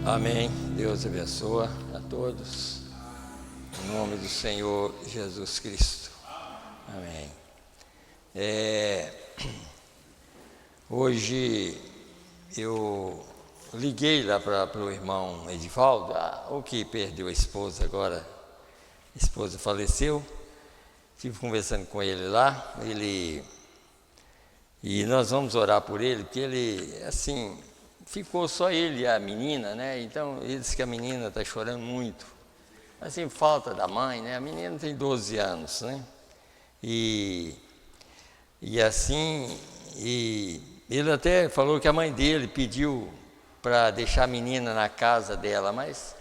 Amém. Deus abençoa a todos. Em nome do Senhor Jesus Cristo. Amém. Hoje eu liguei lá para o irmão Edivaldo, o que perdeu a esposa agora. A esposa faleceu. Estive conversando com ele lá. E nós vamos orar por ele, porque ele, assim, ficou só ele e a menina, né? Então, ele disse que a menina está chorando muito. Assim, falta da mãe, né? A menina tem 12 anos, né? E ele até falou que a mãe dele pediu para deixar a menina na casa dela, mas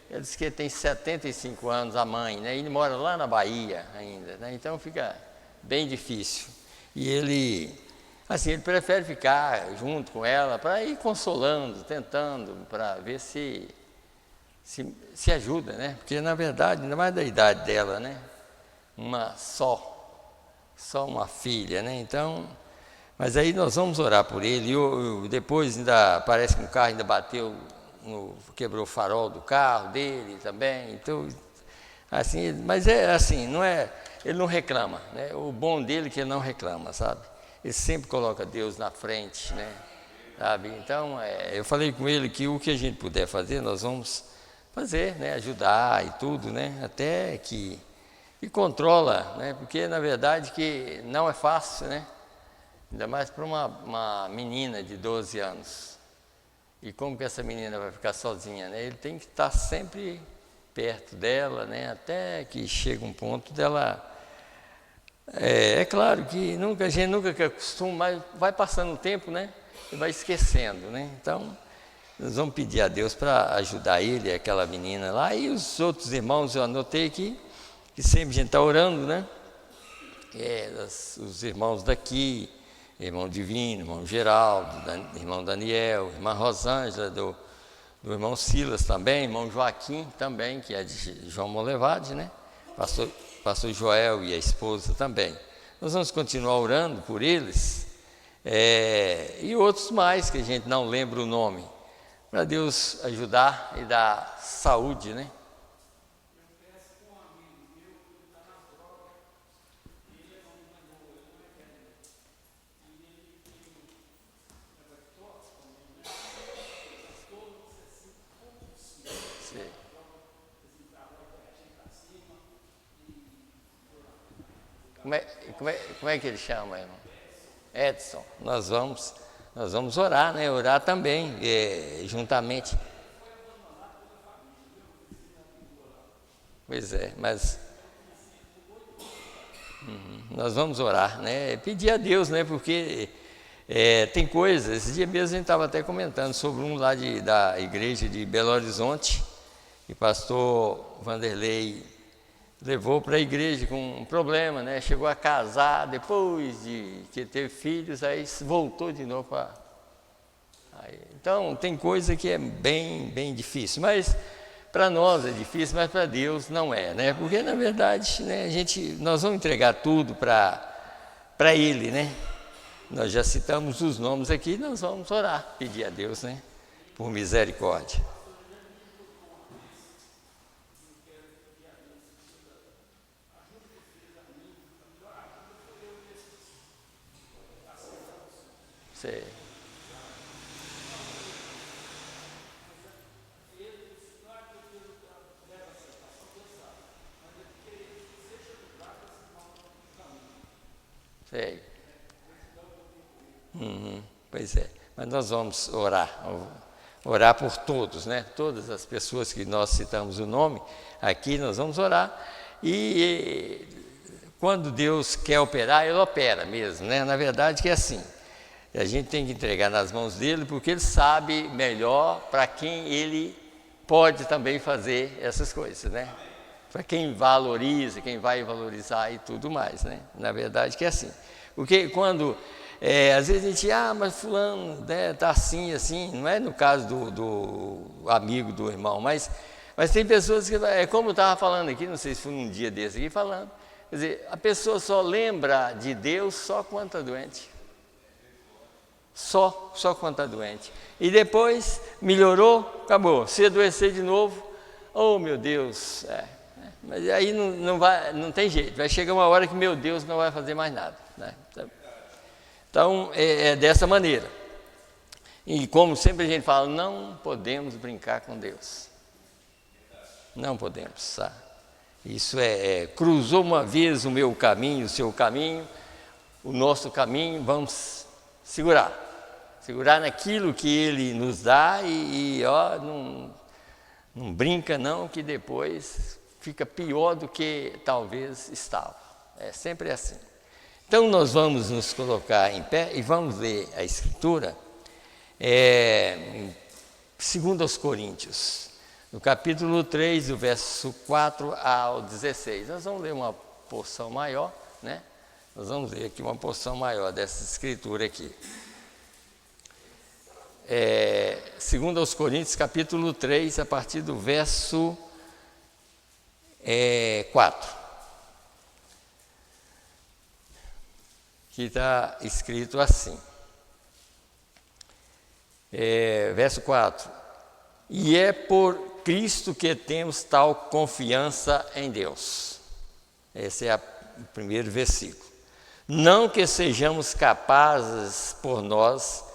ele disse que ele tem 75 anos, a mãe, né? Ele mora lá na Bahia ainda, né? Então fica bem difícil. E ele prefere ficar junto com ela para ir consolando, tentando, para ver se ajuda, né? Porque, na verdade, ainda mais da idade dela, né? Só uma filha, né? Então, mas aí nós vamos orar por ele. Depois ainda parece que o carro ainda bateu, quebrou o farol do carro dele também. Então, assim, mas é assim, não é, ele não reclama, né? O bom dele é que ele não reclama, sabe? Ele sempre coloca Deus na frente, né? Sabe? Então, eu falei com ele que o que a gente puder fazer, nós vamos fazer, né? Ajudar e tudo, né? Até que controla, né? Porque, na verdade, que não é fácil, né? Ainda mais para uma menina de 12 anos. E como que essa menina vai ficar sozinha, né? Ele tem que estar sempre perto dela, né? Até que chega um ponto dela... É claro que a gente nunca acostuma, mas vai passando o tempo, né? E vai esquecendo, né? Então, nós vamos pedir a Deus para ajudar ele, aquela menina lá. E os outros irmãos, eu anotei aqui, que sempre a gente está orando, né? Os irmãos daqui, irmão Divino, irmão Geraldo, irmão Daniel, irmã Rosângela, do irmão Silas também, irmão Joaquim também, que é de João Molevade, né? Pastor Joel e a esposa também. Nós vamos continuar orando por eles, e outros mais que a gente não lembra o nome, para Deus ajudar e dar saúde, né? Como é que ele chama, irmão? Edson. Nós vamos orar, né? Orar também, juntamente. Pois é, mas nós vamos orar, né? Pedir a Deus, né? Porque tem coisas. Esse dia mesmo a gente estava até comentando sobre um lá da igreja de Belo Horizonte, que o pastor Vanderlei levou para a igreja com um problema, né? Chegou a casar, depois de que teve filhos, aí voltou de novo para... Então, tem coisa que é bem difícil, mas para nós é difícil, mas para Deus não é, né? Porque, na verdade, né, nós vamos entregar tudo para Ele, né? Nós já citamos os nomes aqui, nós vamos orar, pedir a Deus, né? Por misericórdia. Sei. Sei. Pois é. Mas nós vamos orar por todos, né? Todas as pessoas que nós citamos o nome, aqui nós vamos orar. E quando Deus quer operar, Ele opera mesmo, né? Na verdade que é assim. A gente tem que entregar nas mãos dele, porque ele sabe melhor para quem ele pode também fazer essas coisas, né? Para quem valoriza, quem vai valorizar e tudo mais, né? Na verdade que é assim. Porque quando, às vezes a gente, mas fulano, né, tá assim, não é no caso do amigo, do irmão, mas tem pessoas que, como eu estava falando aqui, não sei se foi num dia desse aqui falando, quer dizer, a pessoa só lembra de Deus só quando está doente. Só quando está doente. E depois melhorou, acabou. Se adoecer de novo, oh meu Deus, mas aí não tem jeito, vai chegar uma hora que meu Deus não vai fazer mais nada, né? Então é dessa maneira. E como sempre a gente fala, não podemos brincar com Deus. Não podemos, sabe? Isso cruzou uma vez o meu caminho, o seu caminho, o nosso caminho, vamos segurar naquilo que Ele nos dá e não brinca não, que depois fica pior do que talvez estava. É sempre assim. Então nós vamos nos colocar em pé e vamos ler a Escritura, em 2 Coríntios, no capítulo 3, do verso 4 ao 16. Nós vamos ler uma porção maior, né? Nós vamos ler aqui uma porção maior dessa Escritura aqui. 2 Coríntios, capítulo 3, a partir do verso 4. Que está escrito assim. Verso 4. E é por Cristo que temos tal confiança em Deus. Esse é o primeiro versículo. Não que sejamos capazes por nós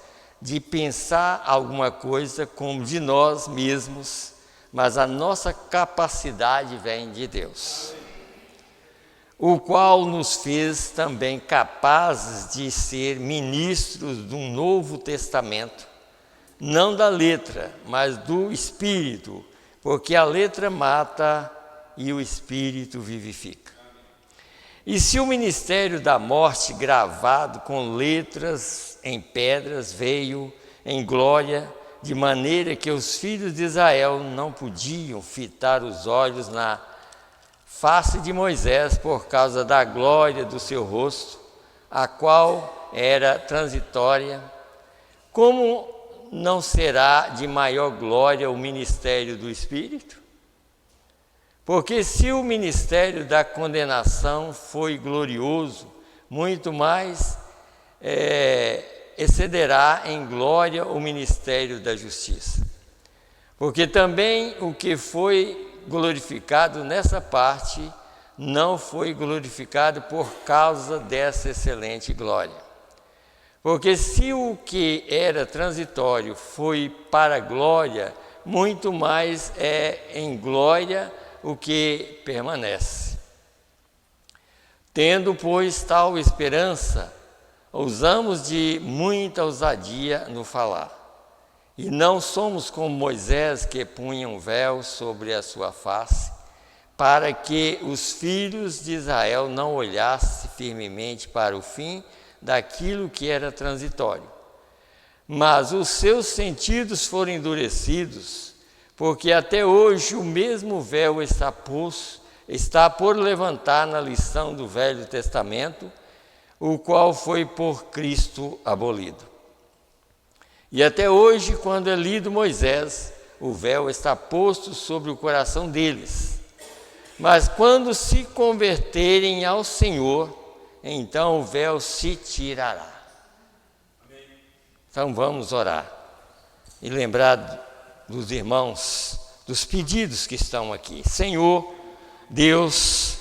de pensar alguma coisa como de nós mesmos, mas a nossa capacidade vem de Deus, o qual nos fez também capazes de ser ministros de um novo testamento, não da letra, mas do Espírito, porque a letra mata e o Espírito vivifica. E se o ministério da morte gravado com letras em pedras veio em glória, de maneira que os filhos de Israel não podiam fitar os olhos na face de Moisés por causa da glória do seu rosto, a qual era transitória, como não será de maior glória o ministério do Espírito? Porque se o ministério da condenação foi glorioso, muito mais excederá em glória o ministério da justiça. Porque também o que foi glorificado nessa parte não foi glorificado por causa dessa excelente glória. Porque se o que era transitório foi para a glória, muito mais é em glória o que permanece. Tendo, pois, tal esperança, usamos de muita ousadia no falar. E não somos como Moisés, que punha um véu sobre a sua face, para que os filhos de Israel não olhassem firmemente para o fim daquilo que era transitório. Mas os seus sentidos foram endurecidos, porque até hoje o mesmo véu está por levantar na lição do Velho Testamento, o qual foi por Cristo abolido. E até hoje, quando é lido Moisés, o véu está posto sobre o coração deles. Mas quando se converterem ao Senhor, então o véu se tirará. Então vamos orar e lembrar dos irmãos, dos pedidos que estão aqui. Senhor, Deus,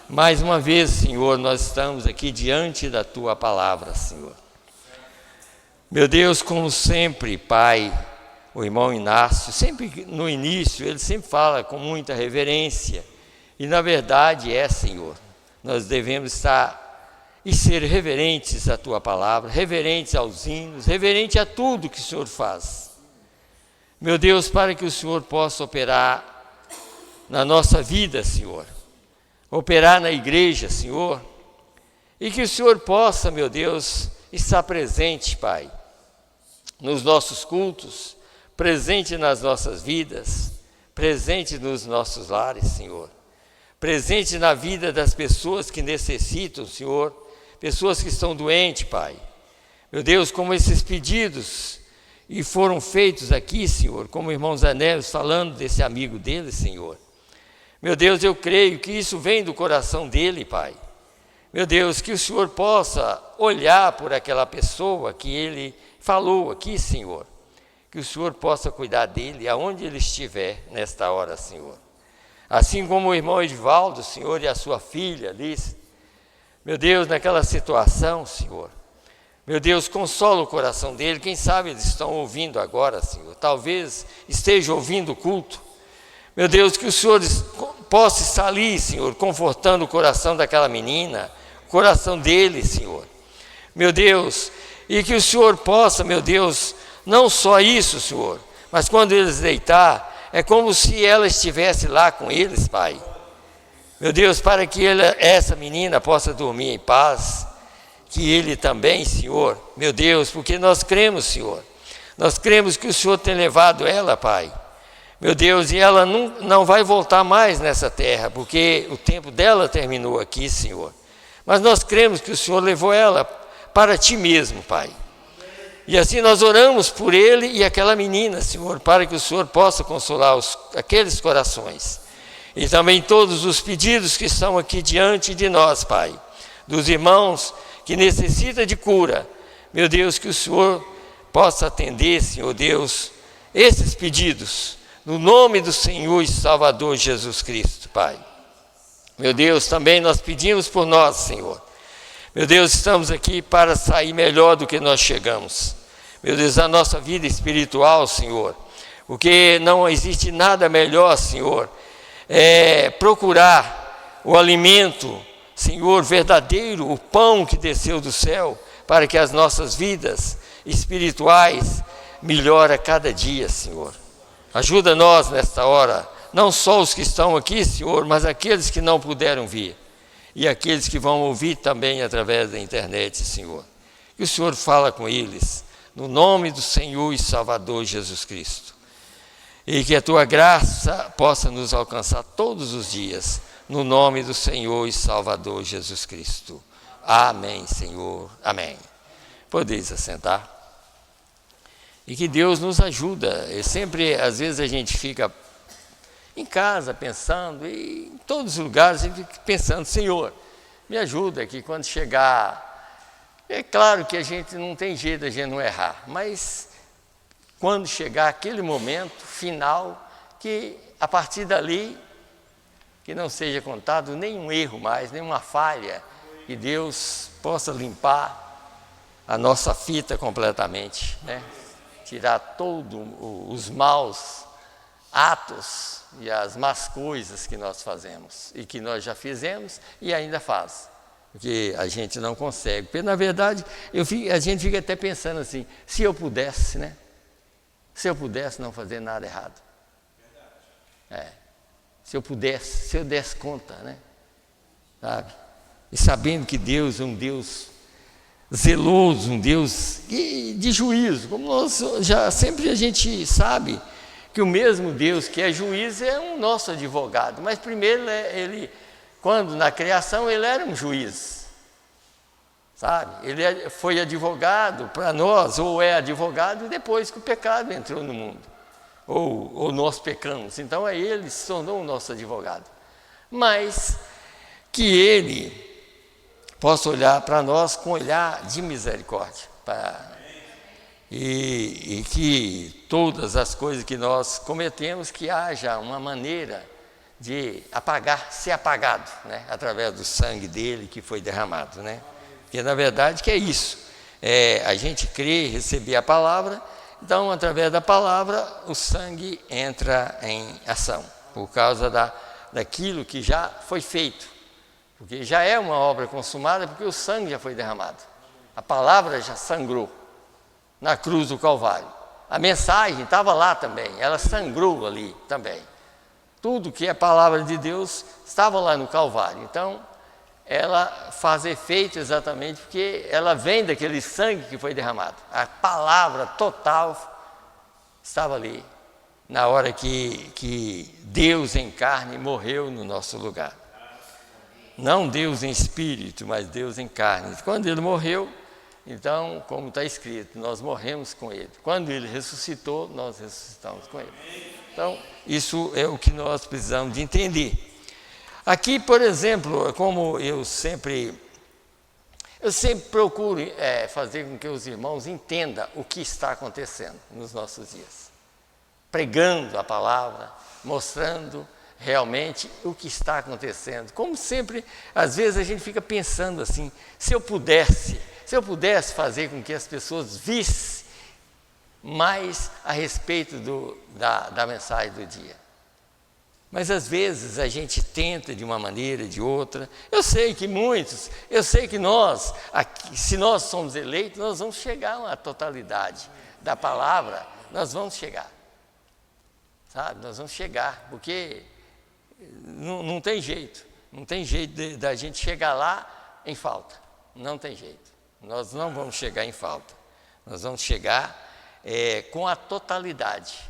mais uma vez, Senhor, nós estamos aqui diante da Tua palavra, Senhor. Meu Deus, como sempre, Pai, o irmão Inácio, sempre no início, ele sempre fala com muita reverência. E na verdade Senhor, nós devemos estar e ser reverentes à Tua palavra, reverentes aos hinos, reverente a tudo que o Senhor faz. Meu Deus, para que o Senhor possa operar na nossa vida, Senhor, operar na igreja, Senhor, e que o Senhor possa, meu Deus, estar presente, Pai, nos nossos cultos, presente nas nossas vidas, presente nos nossos lares, Senhor, presente na vida das pessoas que necessitam, Senhor, pessoas que estão doentes, Pai. Meu Deus, como esses pedidos e foram feitos aqui, Senhor, como o irmão Zanelis falando desse amigo dele, Senhor. Meu Deus, eu creio que isso vem do coração dele, Pai. Meu Deus, que o Senhor possa olhar por aquela pessoa que ele falou aqui, Senhor, que o Senhor possa cuidar dele aonde ele estiver nesta hora, Senhor. Assim como o irmão Edivaldo, Senhor, e a sua filha Alice, meu Deus, naquela situação, Senhor, meu Deus, consola o coração dele. Quem sabe eles estão ouvindo agora, Senhor. Talvez esteja ouvindo o culto. Meu Deus, que o Senhor possa estar ali, Senhor, confortando o coração daquela menina, o coração dele, Senhor. Meu Deus, e que o Senhor possa, meu Deus, não só isso, Senhor, mas quando eles deitar, é como se ela estivesse lá com eles, Pai. Meu Deus, para que essa menina possa dormir em paz, que ele também, Senhor, meu Deus, porque nós cremos, Senhor, nós cremos que o Senhor tem levado ela, Pai, meu Deus, e ela não vai voltar mais nessa terra, porque o tempo dela terminou aqui, Senhor, mas nós cremos que o Senhor levou ela para Ti mesmo, Pai, e assim nós oramos por ele e aquela menina, Senhor, para que o Senhor possa consolar aqueles corações, e também todos os pedidos que estão aqui diante de nós, Pai, dos irmãos que necessita de cura, meu Deus, que o Senhor possa atender, Senhor Deus, esses pedidos, no nome do Senhor e Salvador Jesus Cristo, Pai. Meu Deus, também nós pedimos por nós, Senhor. Meu Deus, estamos aqui para sair melhor do que nós chegamos. Meu Deus, a nossa vida espiritual, Senhor, porque não existe nada melhor, Senhor, procurar o alimento, Senhor, verdadeiro, o pão que desceu do céu, para que as nossas vidas espirituais melhorem a cada dia, Senhor. Ajuda nós nesta hora, não só os que estão aqui, Senhor, mas aqueles que não puderam vir, e aqueles que vão ouvir também através da internet, Senhor. Que o Senhor fala com eles, no nome do Senhor e Salvador Jesus Cristo. E que a Tua graça possa nos alcançar todos os dias, no nome do Senhor e Salvador Jesus Cristo. Amém, Senhor. Amém. Podeis assentar. E que Deus nos ajuda. Sempre, às vezes, a gente fica em casa pensando, e em todos os lugares a gente fica pensando, Senhor, me ajuda que quando chegar... É claro que a gente não tem jeito, a gente não errar, mas quando chegar aquele momento final, que a partir dali... que não seja contado nenhum erro mais, nenhuma falha, que Deus possa limpar a nossa fita completamente, né? Tirar todos os maus atos e as más coisas que nós fazemos, e que nós já fizemos e ainda faz, porque a gente não consegue, porque na verdade a gente fica até pensando assim, se eu pudesse, né? Se eu pudesse não fazer nada errado. Se eu pudesse, se eu desse conta, né? Sabe? E sabendo que Deus é um Deus zeloso, um Deus de juízo, como nós sempre a gente sabe que o mesmo Deus que é juiz é um nosso advogado, mas primeiro ele, quando na criação ele era um juiz, sabe? Ele foi advogado para nós, ou é advogado depois que o pecado entrou no mundo. Ou nós pecamos, então ele se tornou o nosso advogado, mas que ele possa olhar para nós com olhar de misericórdia, e que todas as coisas que nós cometemos, que haja uma maneira de ser apagado, né? Através do sangue dele que foi derramado, né? Porque na verdade que é isso, a gente crê, receber a palavra. Então, através da palavra, o sangue entra em ação, por causa daquilo que já foi feito, porque já é uma obra consumada, porque o sangue já foi derramado, a palavra já sangrou na cruz do Calvário, a mensagem estava lá também, ela sangrou ali também, tudo que é palavra de Deus estava lá no Calvário, então ela faz efeito exatamente porque ela vem daquele sangue que foi derramado. A palavra total estava ali, na hora que Deus em carne morreu no nosso lugar. Não Deus em espírito, mas Deus em carne. Quando Ele morreu, então, como está escrito, nós morremos com Ele. Quando Ele ressuscitou, nós ressuscitamos com Ele. Então, isso é o que nós precisamos de entender. Aqui, por exemplo, como eu sempre Eu sempre procuro fazer com que os irmãos entendam o que está acontecendo nos nossos dias. Pregando a palavra, mostrando realmente o que está acontecendo. Como sempre, às vezes a gente fica pensando assim, se eu pudesse fazer com que as pessoas vissem mais a respeito da mensagem do dia. Mas às vezes a gente tenta de uma maneira, de outra. Eu sei que nós, aqui, se nós somos eleitos, nós vamos chegar à totalidade da palavra, nós vamos chegar. Sabe, nós vamos chegar, porque não tem jeito da gente chegar lá em falta, não tem jeito, nós não vamos chegar em falta, nós vamos chegar com a totalidade,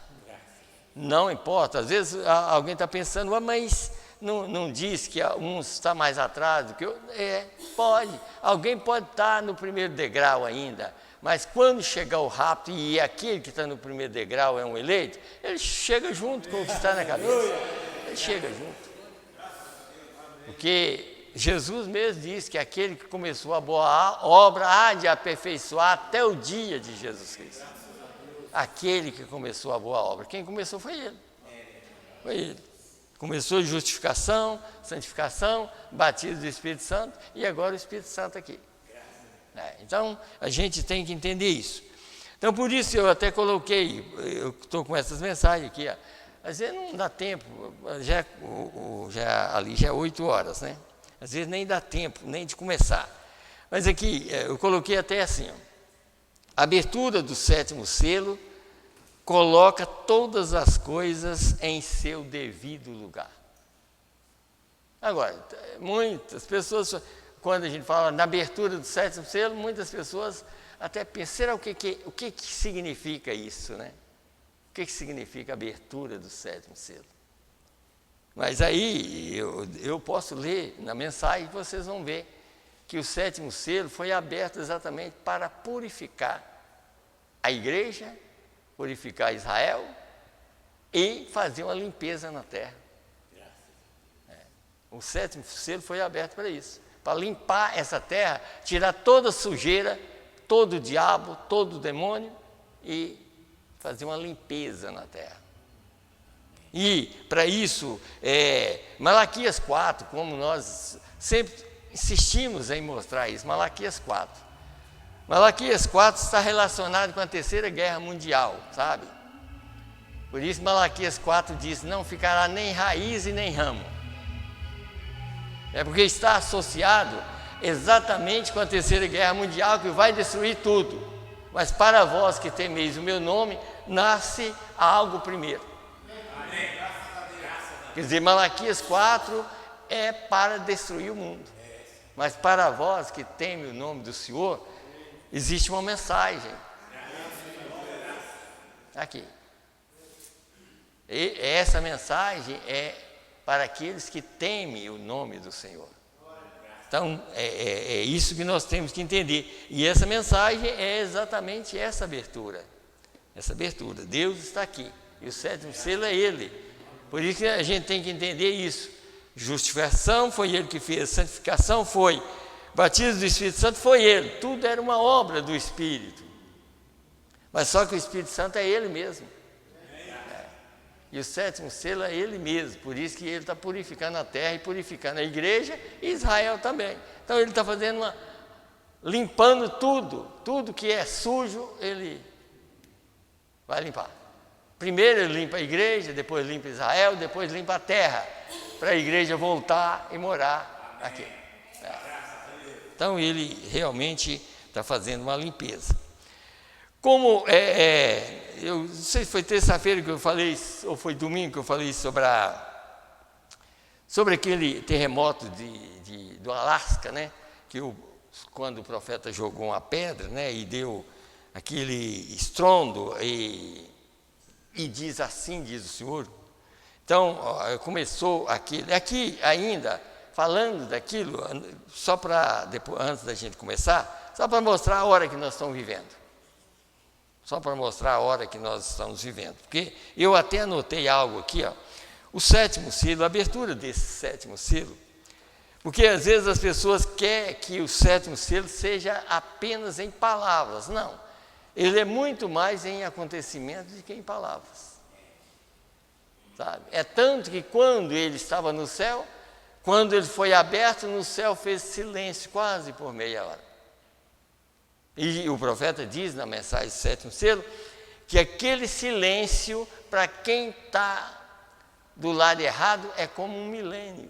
não importa, às vezes alguém está pensando, mas não diz que um está mais atrás do que o outro, alguém pode estar no primeiro degrau ainda, mas quando chegar o rapto e aquele que está no primeiro degrau é um eleito, ele chega junto com o que está na cabeça. Ele chega junto. Porque Jesus mesmo diz que aquele que começou a boa obra há de aperfeiçoar até o dia de Jesus Cristo. Aquele que começou a boa obra. Quem começou foi ele. Foi ele. Começou justificação, santificação, batismo do Espírito Santo e agora o Espírito Santo aqui. Então, a gente tem que entender isso. Então, por isso eu até coloquei, eu estou com essas mensagens aqui, às vezes não dá tempo, ali já é 8 horas, né? Às vezes nem dá tempo, nem de começar. Mas aqui, eu coloquei até assim, a abertura do 7º selo coloca todas as coisas em seu devido lugar. Agora, muitas pessoas... Quando a gente fala na abertura do 7º selo, muitas pessoas até pensam, o que significa isso, né? O que significa a abertura do 7º selo? Mas aí eu posso ler na mensagem que vocês vão ver que o 7º selo foi aberto exatamente para purificar a igreja, purificar Israel e fazer uma limpeza na terra. O 7º selo foi aberto para isso. Para limpar essa terra, tirar toda a sujeira, todo o diabo, todo o demônio e fazer uma limpeza na terra. E, para isso, Malaquias 4, como nós sempre insistimos em mostrar isso, Malaquias 4. Malaquias 4 está relacionado com a Terceira Guerra Mundial, sabe? Por isso, Malaquias 4 diz, não ficará nem raiz e nem ramo. Porque está associado exatamente com a Terceira Guerra Mundial, que vai destruir tudo. Mas para vós que temeis o meu nome, nasce algo primeiro. Quer dizer, Malaquias 4 é para destruir o mundo. Mas para vós que temem o nome do Senhor, existe uma mensagem. Aqui. E essa mensagem é para aqueles que temem o nome do Senhor. Então, é isso que nós temos que entender. E essa mensagem é exatamente essa abertura. Essa abertura. Deus está aqui. E o 7º selo é Ele. Por isso que a gente tem que entender isso. Justificação foi Ele que fez. Santificação foi. Batismo do Espírito Santo foi Ele. Tudo era uma obra do Espírito. Mas só que o Espírito Santo é Ele mesmo. E o 7º selo é Ele mesmo, por isso que Ele está purificando a terra e purificando a igreja e Israel também. Então Ele está limpando tudo que é sujo, Ele vai limpar. Primeiro Ele limpa a igreja, depois limpa Israel, depois limpa a terra, para a igreja voltar e morar aqui. Então Ele realmente está fazendo uma limpeza. Como eu não sei se foi terça-feira que eu falei, ou foi domingo que eu falei sobre aquele terremoto do Alasca, né? Quando o profeta jogou uma pedra, né? E deu aquele estrondo, e diz assim, diz o Senhor. Então, começou aqui ainda, falando daquilo, só para, antes da gente começar, só para mostrar a hora que nós estamos vivendo. Só para mostrar a hora que nós estamos vivendo. Porque eu até anotei algo aqui, o 7º selo, a abertura desse 7º selo, Porque às vezes as pessoas querem que o sétimo selo seja apenas em palavras. Não, ele é muito mais em acontecimentos do que em palavras. Sabe? É tanto que quando ele estava no céu, quando ele foi aberto no céu, fez silêncio quase por meia hora. E o profeta diz na mensagem do sétimo selo, que aquele silêncio, para quem está do lado errado, é como um milênio.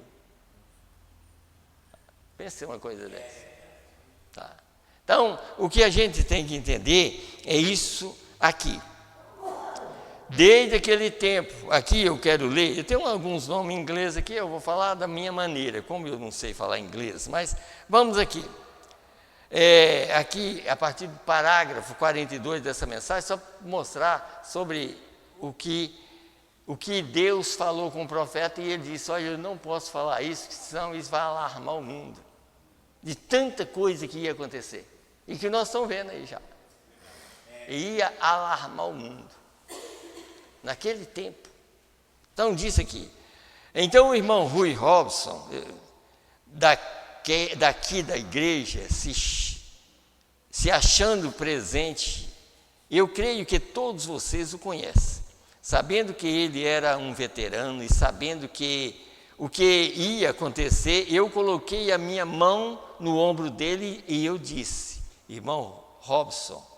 Pense uma coisa dessa. Tá. Então, o que a gente tem que entender é isso aqui. Desde aquele tempo, aqui eu quero ler, eu tenho alguns nomes em inglês aqui, eu vou falar da minha maneira, como eu não sei falar inglês, mas vamos aqui. Aqui, a partir do parágrafo 42 dessa mensagem, só mostrar sobre o que Deus falou com o profeta, e ele disse, olha, eu não posso falar isso, senão isso vai alarmar o mundo, de tanta coisa que ia acontecer, e que nós estamos vendo aí já, ia alarmar o mundo, naquele tempo. Então, disse aqui, então o irmão Rui Robson, daqui da igreja, se achando presente, eu creio que todos vocês o conhecem, sabendo que ele era um veterano e sabendo que o que ia acontecer, eu coloquei a minha mão no ombro dele e eu disse, irmão Robson,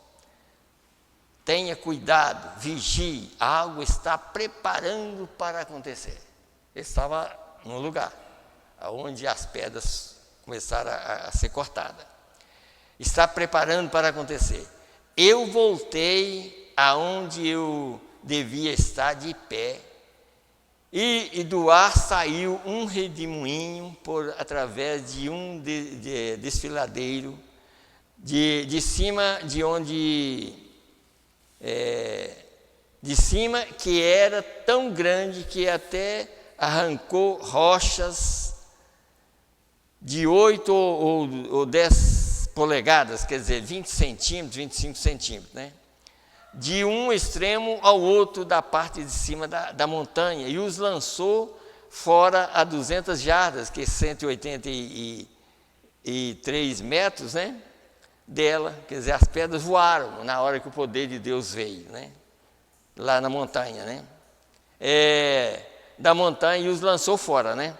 tenha cuidado, vigie, algo está preparando para acontecer. Ele estava num lugar onde as pedras começaram a ser cortadas. Está preparando para acontecer. Eu voltei aonde eu devia estar de pé, e do ar saiu um redemoinho através de um desfiladeiro, de cima de onde... de cima, que era tão grande que até arrancou rochas de 8 ou 10 polegadas, quer dizer, 20 centímetros, 25 centímetros, né? De um extremo ao outro da parte de cima da montanha, e os lançou fora a 200 jardas, que é 183 metros, né? Dela, quer dizer, as pedras voaram na hora que o poder de Deus veio, né? Lá na montanha, né? Da montanha, e os lançou fora, né?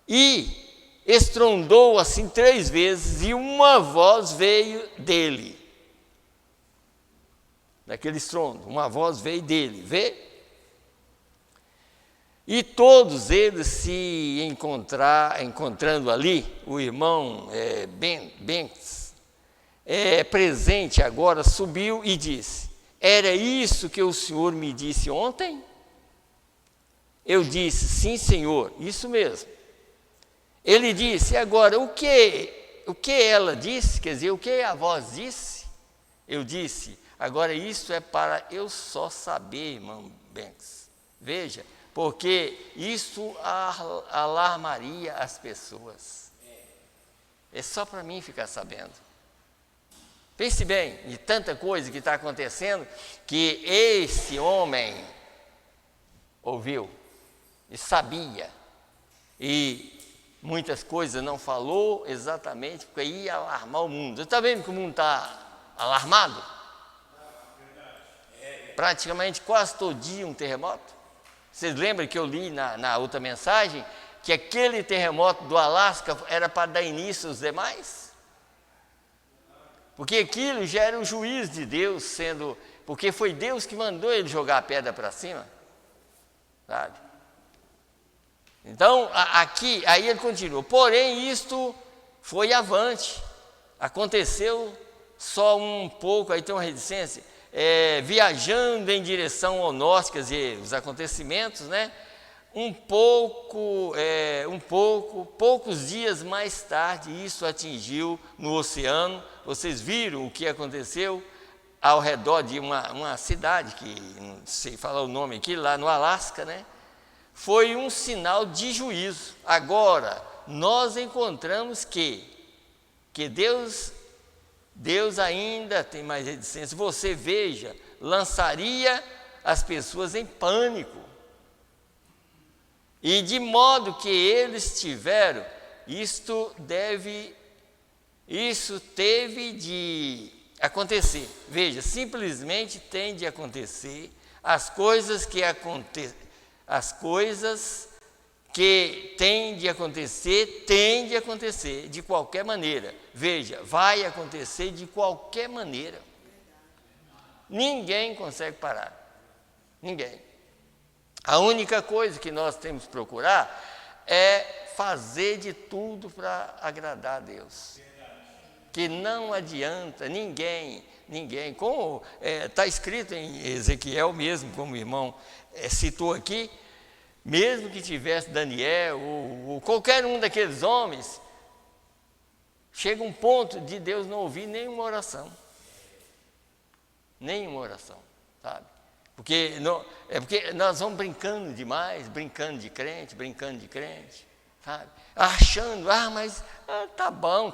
E estrondou assim 3 vezes, e uma voz veio dele. Daquele estrondo, uma voz veio dele, vê? E todos eles se encontrando ali, o irmão Banks, presente agora, subiu e disse, era isso que o senhor me disse ontem? Eu disse, sim, senhor, isso mesmo. Ele disse, agora, o que ela disse, quer dizer, o que a voz disse? Eu disse, agora isso é para eu só saber, irmão Banks. Veja, porque isso alarmaria as pessoas. É só para mim ficar sabendo. Pense bem, de tanta coisa que está acontecendo, que esse homem ouviu e sabia, e muitas coisas não falou exatamente porque ia alarmar o mundo. Você está vendo que o mundo está alarmado? Praticamente quase todo dia um terremoto. Vocês lembram que eu li na outra mensagem que aquele terremoto do Alasca era para dar início aos demais? Porque aquilo já era o juiz de Deus, porque foi Deus que mandou ele jogar a pedra para cima, sabe? Então, aí ele continua, porém isto foi avante, aconteceu só um pouco, aí tem uma reticência, viajando em direção ao norte, quer dizer, os acontecimentos, né? Poucos dias mais tarde, isso atingiu no oceano. Vocês viram o que aconteceu ao redor de uma cidade, que não sei falar o nome aqui, lá no Alasca, né? Foi um sinal de juízo. Agora, nós encontramos que Deus ainda tem mais reticência. Você veja, lançaria as pessoas em pânico. E de modo que eles tiveram, isso teve de acontecer. Veja, simplesmente tem de acontecer as coisas que têm de acontecer de qualquer maneira. Veja, vai acontecer de qualquer maneira. Ninguém consegue parar. Ninguém. A única coisa que nós temos que procurar é fazer de tudo para agradar a Deus. Que não adianta ninguém, como está escrito em Ezequiel mesmo, como o irmão citou aqui, mesmo que tivesse Daniel ou qualquer um daqueles homens, chega um ponto de Deus não ouvir nenhuma oração, sabe? Porque nós vamos brincando demais, brincando de crente, sabe? Achando, mas tá bom,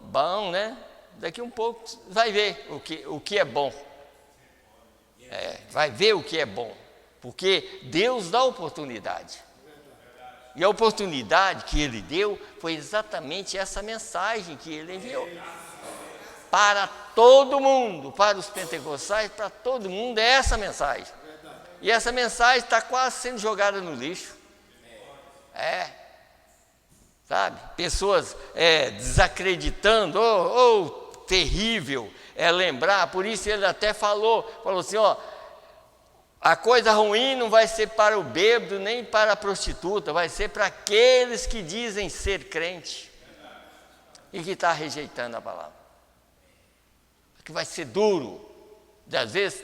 bom, né? Daqui um pouco vai ver o que é bom. Vai ver o que é bom, porque Deus dá oportunidade. E a oportunidade que Ele deu foi exatamente essa mensagem que Ele enviou. Para todo mundo, para os pentecostais, para todo mundo é essa mensagem. E essa mensagem está quase sendo jogada no lixo. Sabe? Pessoas desacreditando, terrível lembrar, por isso ele até falou assim, a coisa ruim não vai ser para o bêbado, nem para a prostituta, vai ser para aqueles que dizem ser crente e que está rejeitando a palavra. Que vai ser duro, de às vezes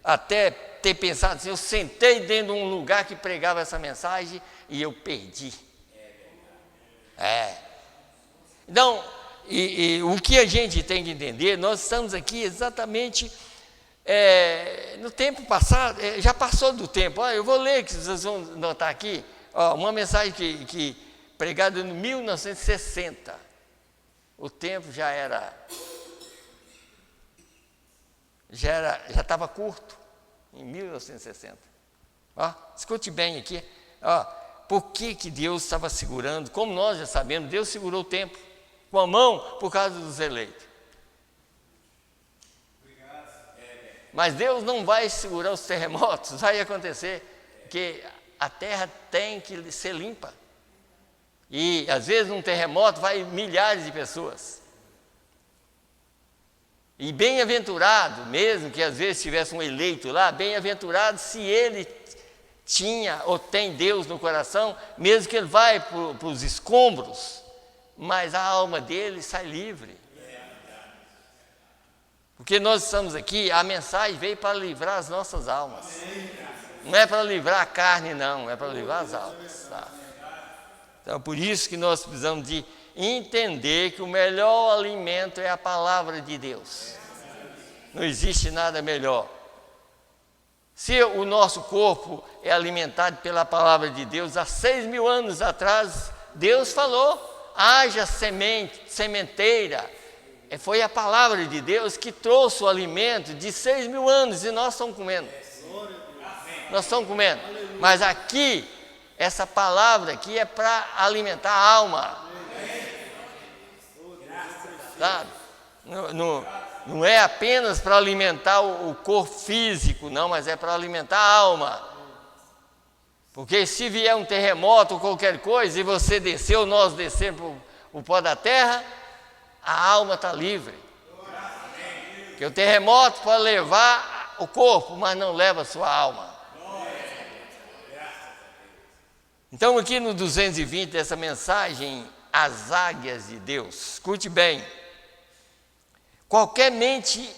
até ter pensado assim, eu sentei dentro de um lugar que pregava essa mensagem e eu perdi. Então, o que a gente tem que entender, nós estamos aqui exatamente no tempo passado, já passou do tempo. Eu vou ler, que vocês vão notar aqui, uma mensagem que pregada em 1960. O tempo já estava curto, em 1960. Escute bem aqui. Por que Deus estava segurando? Como nós já sabemos, Deus segurou o tempo com a mão por causa dos eleitos. Mas Deus não vai segurar os terremotos, vai acontecer, porque a terra tem que ser limpa. E às vezes num terremoto vai milhares de pessoas. E bem-aventurado, mesmo que às vezes tivesse um eleito lá, bem-aventurado se ele tinha ou tem Deus no coração, mesmo que ele vai para os escombros, mas a alma dele sai livre. Porque nós estamos aqui, a mensagem veio para livrar as nossas almas. Não é para livrar a carne, não, é para livrar as almas. Tá? Então, por isso que nós precisamos de entender que o melhor alimento é a palavra de Deus. Não existe nada melhor. Se o nosso corpo é alimentado pela palavra de Deus, há 6.000 anos atrás, Deus falou, haja sementeira. Foi a palavra de Deus que trouxe o alimento de 6.000 anos e nós estamos comendo. Nós estamos comendo. Mas aqui, essa palavra aqui é para alimentar a alma. Sabe? Não é apenas para alimentar o corpo físico, não, mas é para alimentar a alma. Porque se vier um terremoto ou qualquer coisa, e você descer ou nós descermos o pó da terra, a alma está livre. Porque o terremoto pode levar o corpo, mas não leva a sua alma. Então aqui no 220 dessa mensagem, as águias de Deus, escute bem. Qualquer mente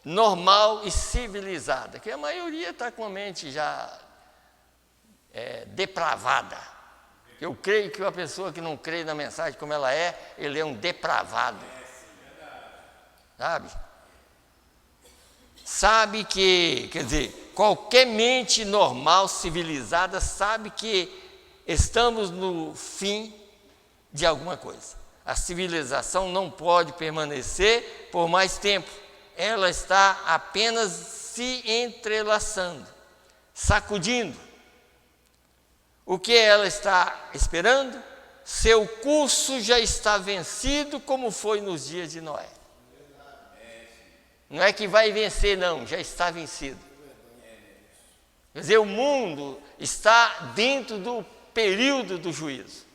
normal e civilizada, que a maioria está com a mente já depravada. Eu creio que uma pessoa que não crê na mensagem como ela ele é um depravado. Sabe que, quer dizer, qualquer mente normal, civilizada, sabe que estamos no fim de alguma coisa. A civilização não pode permanecer por mais tempo. Ela está apenas se entrelaçando, sacudindo. O que ela está esperando? seu curso já está vencido, como foi nos dias de Noé. Não é que vai vencer, não, já está vencido. Quer dizer, o mundo está dentro do período do juízo.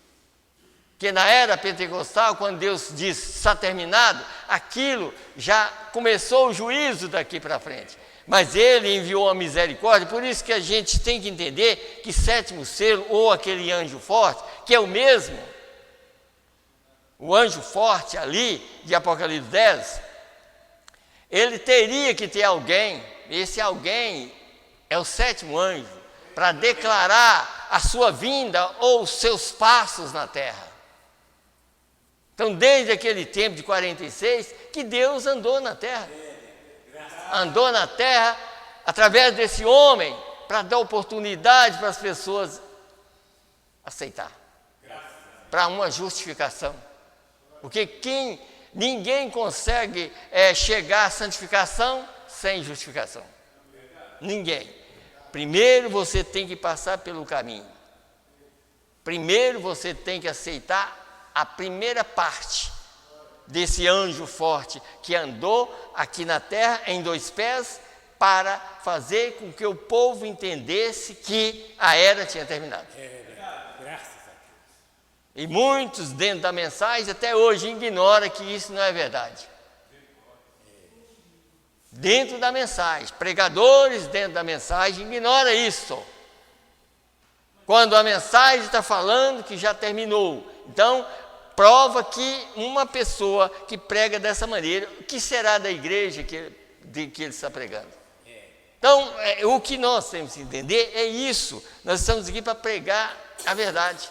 Porque na era pentecostal, quando Deus diz está terminado, aquilo já começou o juízo daqui para frente. Mas Ele enviou a misericórdia, por isso que a gente tem que entender que sétimo selo, ou aquele anjo forte, que é o mesmo, o anjo forte ali, de Apocalipse 10, ele teria que ter alguém, esse alguém é o sétimo anjo, para declarar a sua vinda ou os seus passos na terra. Então, desde aquele tempo de 46, que Deus andou na terra. Andou na terra através desse homem, para dar oportunidade para as pessoas aceitar. Para uma justificação. Porque ninguém consegue chegar à santificação sem justificação. Ninguém. Primeiro você tem que passar pelo caminho. Primeiro você tem que aceitar a primeira parte desse anjo forte que andou aqui na terra em 2 pés para fazer com que o povo entendesse que a era tinha terminado. E muitos dentro da mensagem até hoje ignoram que isso não é verdade. Dentro da mensagem, pregadores dentro da mensagem ignoram isso. Quando a mensagem está falando que já terminou, então prova que uma pessoa que prega dessa maneira, o que será da igreja que ele está pregando? Então, o que nós temos que entender é isso. Nós estamos aqui para pregar a verdade.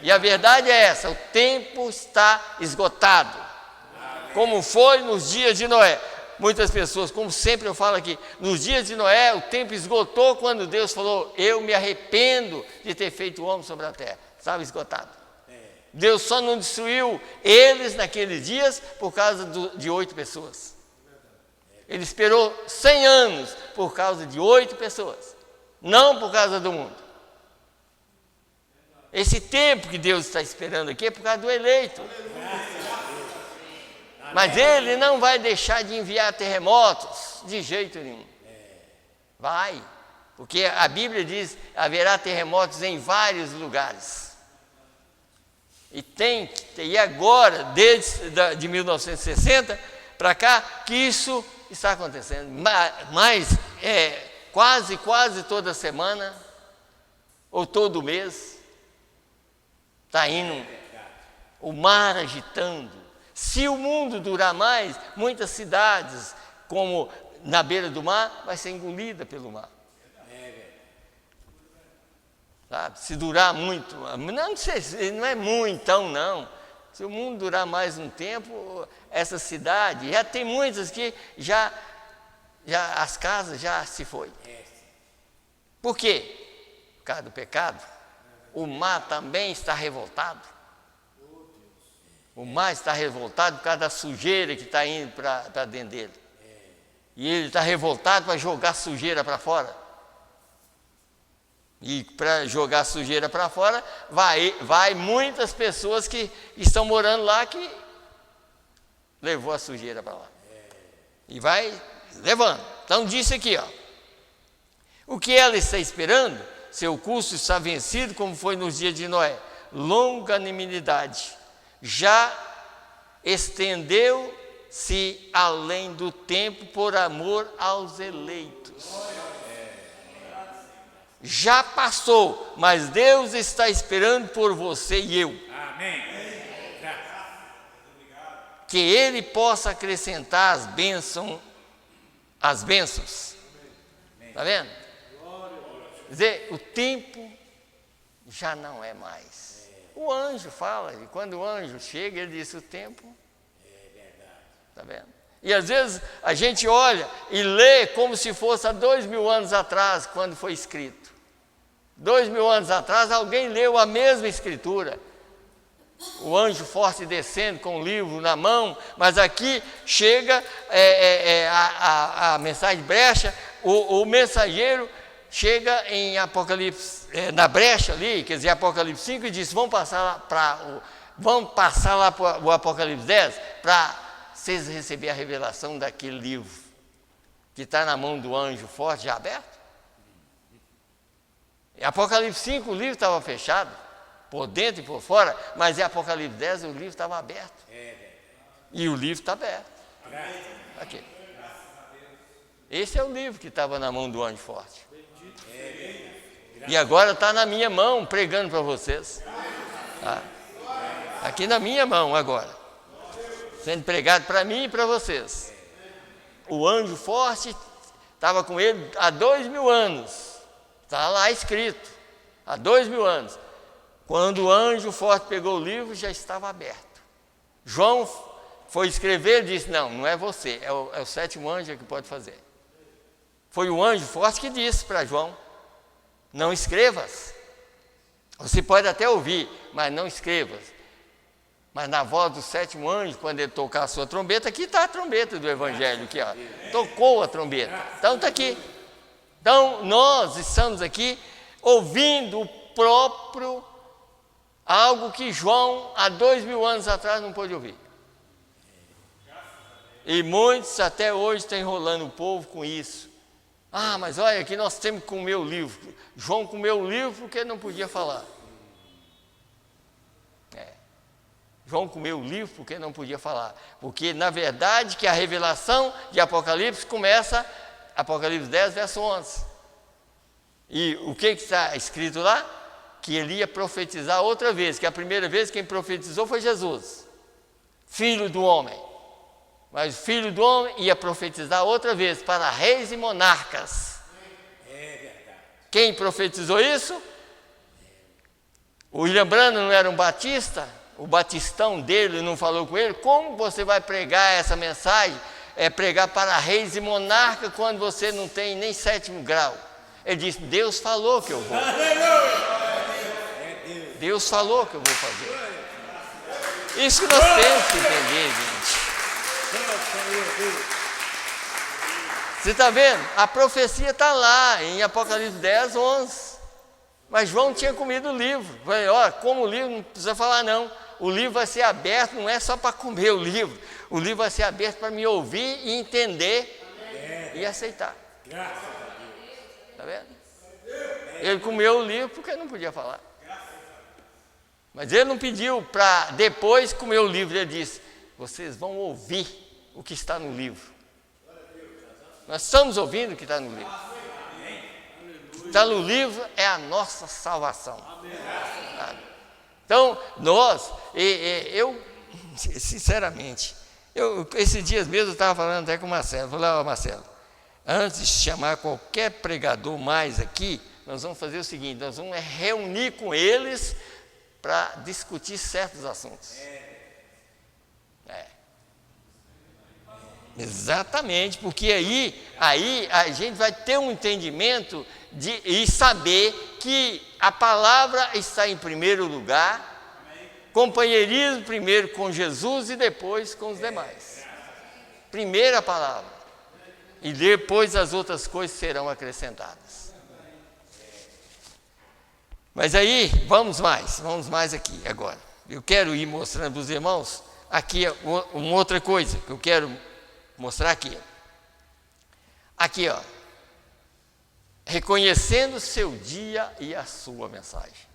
E a verdade é essa: o tempo está esgotado. Como foi nos dias de Noé. Muitas pessoas, como sempre eu falo aqui, nos dias de Noé, o tempo esgotou quando Deus falou: eu me arrependo de ter feito o homem sobre a terra. Estava esgotado. Deus só não destruiu eles naqueles dias por causa de 8 pessoas. Ele esperou 100 anos por causa de 8 pessoas, não por causa do mundo. Esse tempo que Deus está esperando aqui é por causa do eleito. Mas Ele não vai deixar de enviar terremotos de jeito nenhum. Vai, porque a Bíblia diz: haverá terremotos em vários lugares. E agora, desde 1960 para cá, que isso está acontecendo. Mas quase toda semana, ou todo mês, está indo o mar agitando. Se o mundo durar mais, muitas cidades, como na beira do mar, vai ser engolida pelo mar. Sabe? Se durar muito, não sei, não é muito, então não. Se o mundo durar mais um tempo, essa cidade, já tem muitas que já as casas já se foi. Por quê? Por causa do pecado. O mar também está revoltado. O mar está revoltado por causa da sujeira que está indo para dentro dele. E ele está revoltado para jogar sujeira para fora. E para jogar sujeira para fora, vai muitas pessoas que estão morando lá que levou a sujeira para lá. E vai levando. Então disse aqui, ó. O que ela está esperando? Seu curso está vencido, como foi nos dias de Noé. Longanimidade. Já estendeu-se além do tempo por amor aos eleitos. Já passou, mas Deus está esperando por você e eu. Amém. Que Ele possa acrescentar as bênçãos. Está vendo? Quer dizer, o tempo já não é mais. O anjo fala, e quando o anjo chega, ele diz: o tempo. Está vendo? E às vezes a gente olha e lê como se fosse há 2000 anos atrás, quando foi escrito. 2000 anos atrás, alguém leu a mesma escritura. O anjo forte descendo com o livro na mão, mas aqui chega a mensagem brecha, o mensageiro chega em Apocalipse, na brecha ali, quer dizer, Apocalipse 5, e diz: vamos passar lá para o Apocalipse 10, para vocês receberem a revelação daquele livro que está na mão do anjo forte já aberto. Em Apocalipse 5 o livro estava fechado, por dentro e por fora, mas em Apocalipse 10 o livro estava aberto. E o livro está aberto. Aqui. Esse é o livro que estava na mão do anjo forte. E agora está na minha mão, pregando para vocês. Tá? Aqui na minha mão agora. Sendo pregado para mim e para vocês. O anjo forte estava com ele há 2000 anos. Está lá escrito. Há 2000 anos. Quando o anjo forte pegou o livro, já estava aberto. João foi escrever e disse: não é você, é o sétimo anjo que pode fazer. Foi o anjo forte que disse para João: não escrevas. Você pode até ouvir, mas não escrevas. Mas na voz do sétimo anjo, quando ele tocar a sua trombeta, aqui está a trombeta do Evangelho, aqui, ó. Tocou a trombeta. Então está aqui. Então nós estamos aqui ouvindo o próprio algo que João, há 2000 anos atrás, não pôde ouvir. E muitos até hoje estão enrolando o povo com isso. Ah, mas olha, aqui nós temos que comer o livro. João comeu o livro porque não podia falar. João comeu o livro porque não podia falar. Porque, na verdade, que a revelação de Apocalipse começa, Apocalipse 10, verso 11. E o que está escrito lá? Que ele ia profetizar outra vez, que a primeira vez quem profetizou foi Jesus, filho do homem. Mas o filho do homem ia profetizar outra vez para reis e monarcas. Quem profetizou isso? O William Branham não era um batista? O batistão dele não falou com ele? Como você vai pregar essa mensagem? É pregar para reis e monarcas quando você não tem nem 7º grau. Ele disse: Deus falou que eu vou. Deus falou que eu vou fazer. Isso que nós temos que entender, gente. Você está vendo? A profecia está lá em Apocalipse 10, 11. Mas João tinha comido o livro. Falei: olha, como o livro, não precisa falar não. O livro vai ser aberto, não é só para comer o livro. O livro vai ser aberto para me ouvir e entender e aceitar. Está vendo? Ele comeu o livro porque não podia falar. Mas ele não pediu para depois comer o livro. Ele disse: vocês vão ouvir o que está no livro. Nós estamos ouvindo o que está no livro. O que está no livro é a nossa salvação. Então, eu sinceramente, esses dias mesmo eu estava falando até com o Marcelo. Falei: ó, Marcelo, antes de chamar qualquer pregador mais aqui, nós vamos fazer o seguinte: nós vamos reunir com eles para discutir certos assuntos. Exatamente, porque aí a gente vai ter um entendimento e saber que a palavra está em primeiro lugar, companheirismo primeiro com Jesus e depois com os demais. Primeiro a palavra, e depois as outras coisas serão acrescentadas. Mas aí, vamos mais aqui agora. Eu quero ir mostrando para os irmãos aqui uma outra coisa que eu quero mostrar aqui. Aqui, ó. Reconhecendo o seu dia e a sua mensagem.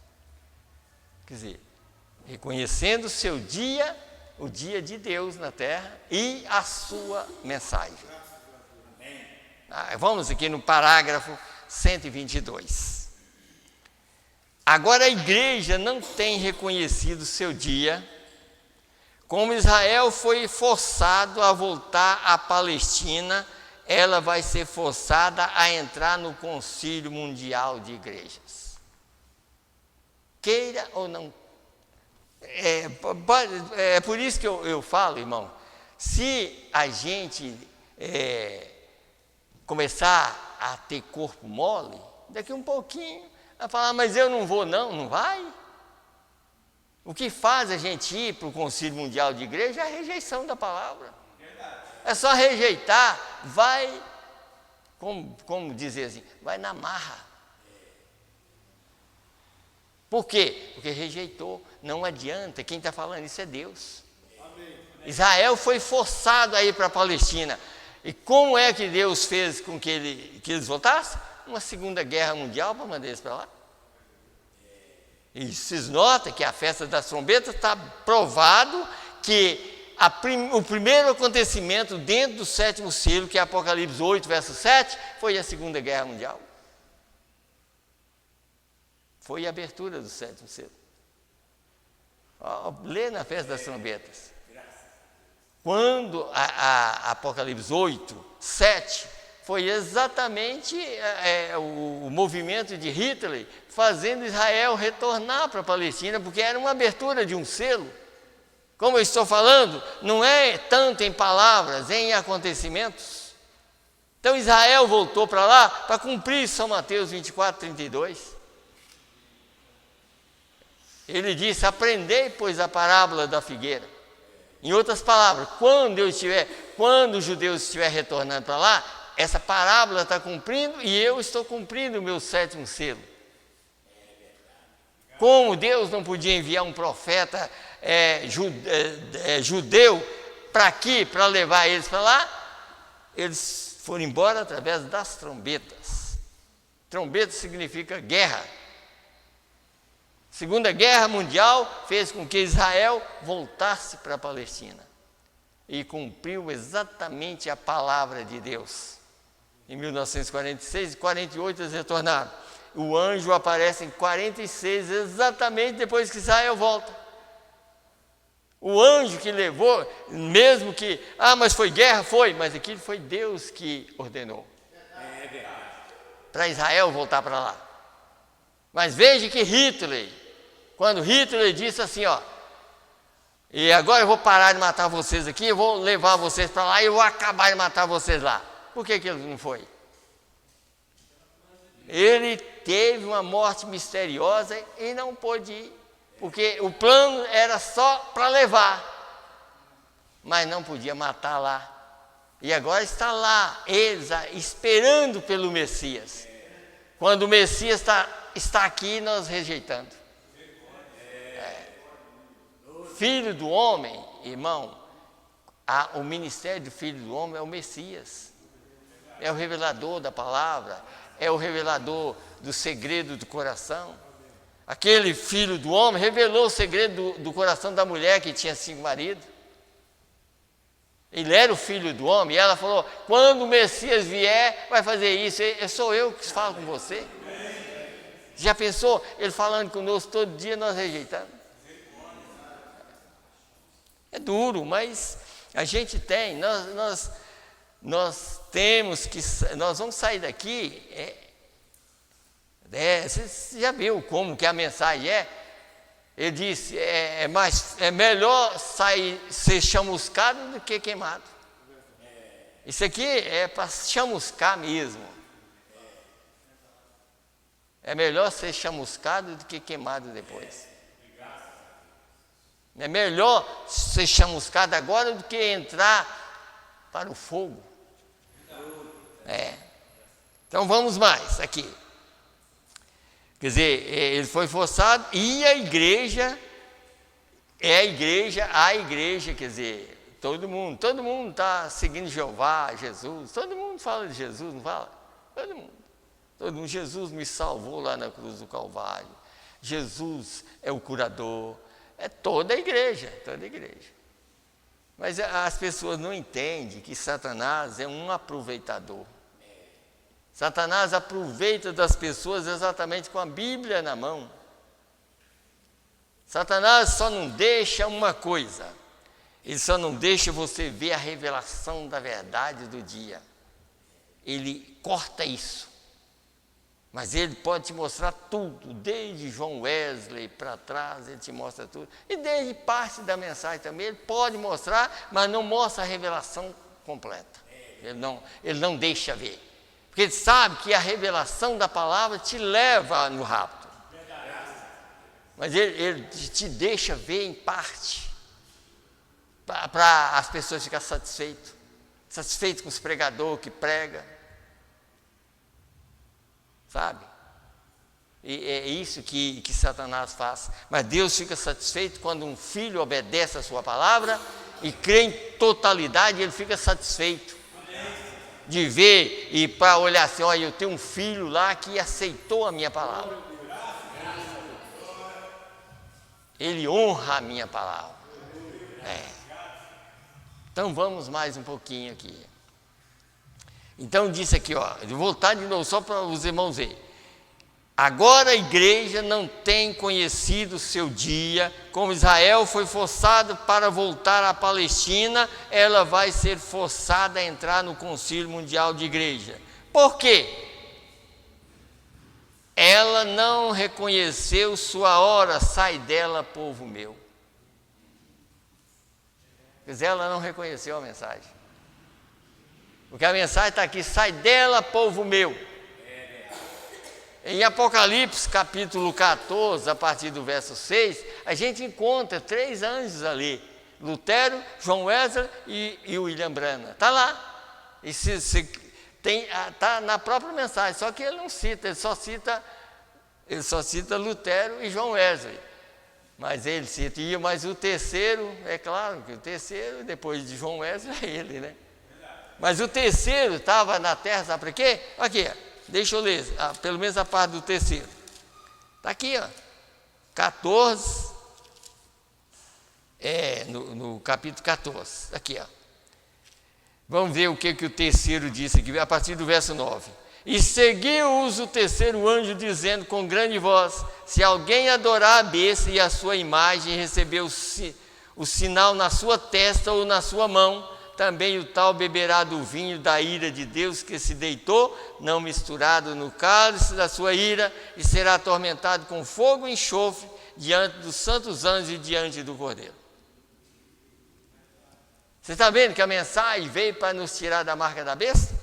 Quer dizer, reconhecendo o seu dia, o dia de Deus na terra e a sua mensagem. Vamos aqui no parágrafo 122. Agora a igreja não tem reconhecido o seu dia. Como Israel foi forçado a voltar à Palestina, ela vai ser forçada a entrar no Concílio Mundial de Igrejas. Queira ou não. É por isso que eu falo, irmão, se a gente começar a ter corpo mole, daqui um pouquinho, vai falar: mas eu não vou não vai. O que faz a gente ir para o Concílio Mundial de Igreja é a rejeição da palavra. É só rejeitar, vai, como dizer assim, vai na marra. Por quê? Porque rejeitou. Não adianta, quem está falando isso é Deus. Israel foi forçado a ir para a Palestina. E como é que Deus fez com que eles voltassem? Uma segunda guerra mundial para mandar eles para lá. E vocês notam que a festa das trombetas está provado que o primeiro acontecimento dentro do sétimo selo, que é Apocalipse 8, verso 7, foi a Segunda Guerra Mundial. Foi a abertura do sétimo selo. Lê na festa das trombetas. Quando a Apocalipse 8, 7, foi exatamente o movimento de Hitler fazendo Israel retornar para a Palestina, porque era uma abertura de um selo. Como eu estou falando, não é tanto em palavras, é em acontecimentos. Então Israel voltou para lá para cumprir São Mateus 24, 32. Ele disse: aprendei, pois, a parábola da figueira. Em outras palavras, quando os judeus estiverem retornando para lá, essa parábola está cumprindo e eu estou cumprindo o meu sétimo selo. Como Deus não podia enviar um profeta judeu para aqui, para levar eles para lá, eles foram embora através das trombetas. Trombeta significa guerra. Segunda Guerra Mundial fez com que Israel voltasse para a Palestina e cumpriu exatamente a palavra de Deus. Em 1946 e 48 eles retornaram. O anjo aparece em 46, exatamente depois que Israel volta. O anjo que levou, mesmo que, mas foi guerra, foi, mas aquilo foi Deus que ordenou. Para Israel voltar para lá. Mas veja que Hitler, quando Hitler disse assim, e agora eu vou parar de matar vocês aqui, eu vou levar vocês para lá e eu vou acabar de matar vocês lá. Por que ele não foi? Ele teve uma morte misteriosa e não pôde ir, porque o plano era só para levar, mas não podia matar lá. E agora está lá, eles esperando pelo Messias. Quando o Messias está aqui, nós rejeitando. Filho do homem, irmão, o ministério do Filho do Homem é o Messias. É o revelador da palavra, é o revelador do segredo do coração. Aquele filho do homem revelou o segredo do coração da mulher que tinha 5 maridos. Ele era o filho do homem, e ela falou: quando o Messias vier, vai fazer isso, sou eu que falo com você. Já pensou? Ele falando conosco todo dia, nós rejeitamos. É duro, mas a gente tem, nós temos que, nós vamos sair daqui, você já viu como que a mensagem é? Ele disse, é melhor ser chamuscado do que queimado. Isso aqui é para chamuscar mesmo. É melhor ser chamuscado do que queimado depois. É melhor ser chamuscado agora do que entrar para o fogo. Então vamos mais aqui. Quer dizer, ele foi forçado e a igreja, quer dizer, todo mundo está seguindo Jeová, Jesus, todo mundo fala de Jesus, não fala? Todo mundo, Jesus me salvou lá na cruz do Calvário, Jesus é o curador, é toda a igreja. Mas as pessoas não entendem que Satanás é um aproveitador. Satanás aproveita das pessoas exatamente com a Bíblia na mão. Satanás só não deixa uma coisa, ele só não deixa você ver a revelação da verdade do dia. Ele corta isso. Mas ele pode te mostrar tudo, desde João Wesley para trás, ele te mostra tudo. E desde parte da mensagem também, ele pode mostrar, mas não mostra a revelação completa. Ele não deixa ver. Porque ele sabe que a revelação da palavra te leva no rapto. Mas ele te deixa ver em parte, para as pessoas ficarem satisfeitas com os pregadores que pregam. Sabe? E é isso que Satanás faz. Mas Deus fica satisfeito quando um filho obedece a sua palavra e crê em totalidade, ele fica satisfeito de ver e para olhar assim, olha, eu tenho um filho lá que aceitou a minha palavra. Ele honra a minha palavra. Então vamos mais um pouquinho aqui. Então disse aqui, ó, eu vou voltar de novo só para os irmãos verem. Agora a igreja não tem conhecido o seu dia, como Israel foi forçado para voltar à Palestina, ela vai ser forçada a entrar no Concílio Mundial de Igreja. Por quê? Ela não reconheceu sua hora, sai dela, povo meu. Quer dizer, ela não reconheceu a mensagem. Porque a mensagem está aqui, sai dela, povo meu. Em Apocalipse, capítulo 14, a partir do verso 6, a gente encontra 3 anjos ali. Lutero, John Wesley e William Branham. Está lá. E está na própria mensagem, só que ele não cita, ele só cita Lutero e John Wesley. Mas ele cita, mas o terceiro, é claro que o terceiro, depois de John Wesley, é ele, né? Mas o terceiro estava na terra, sabe para quê? Aqui, deixa eu ler, pelo menos a parte do terceiro. Está aqui, ó, 14, no capítulo 14, aqui, ó. Vamos ver o que o terceiro disse aqui, a partir do verso 9. E seguiu-os o terceiro anjo, dizendo com grande voz: se alguém adorar a besta e a sua imagem, e receber o sinal na sua testa ou na sua mão, também o tal beberá do vinho da ira de Deus que se deitou, não misturado no cálice da sua ira, e será atormentado com fogo e enxofre diante dos santos anjos e diante do Cordeiro. Você está vendo que a mensagem veio para nos tirar da marca da besta?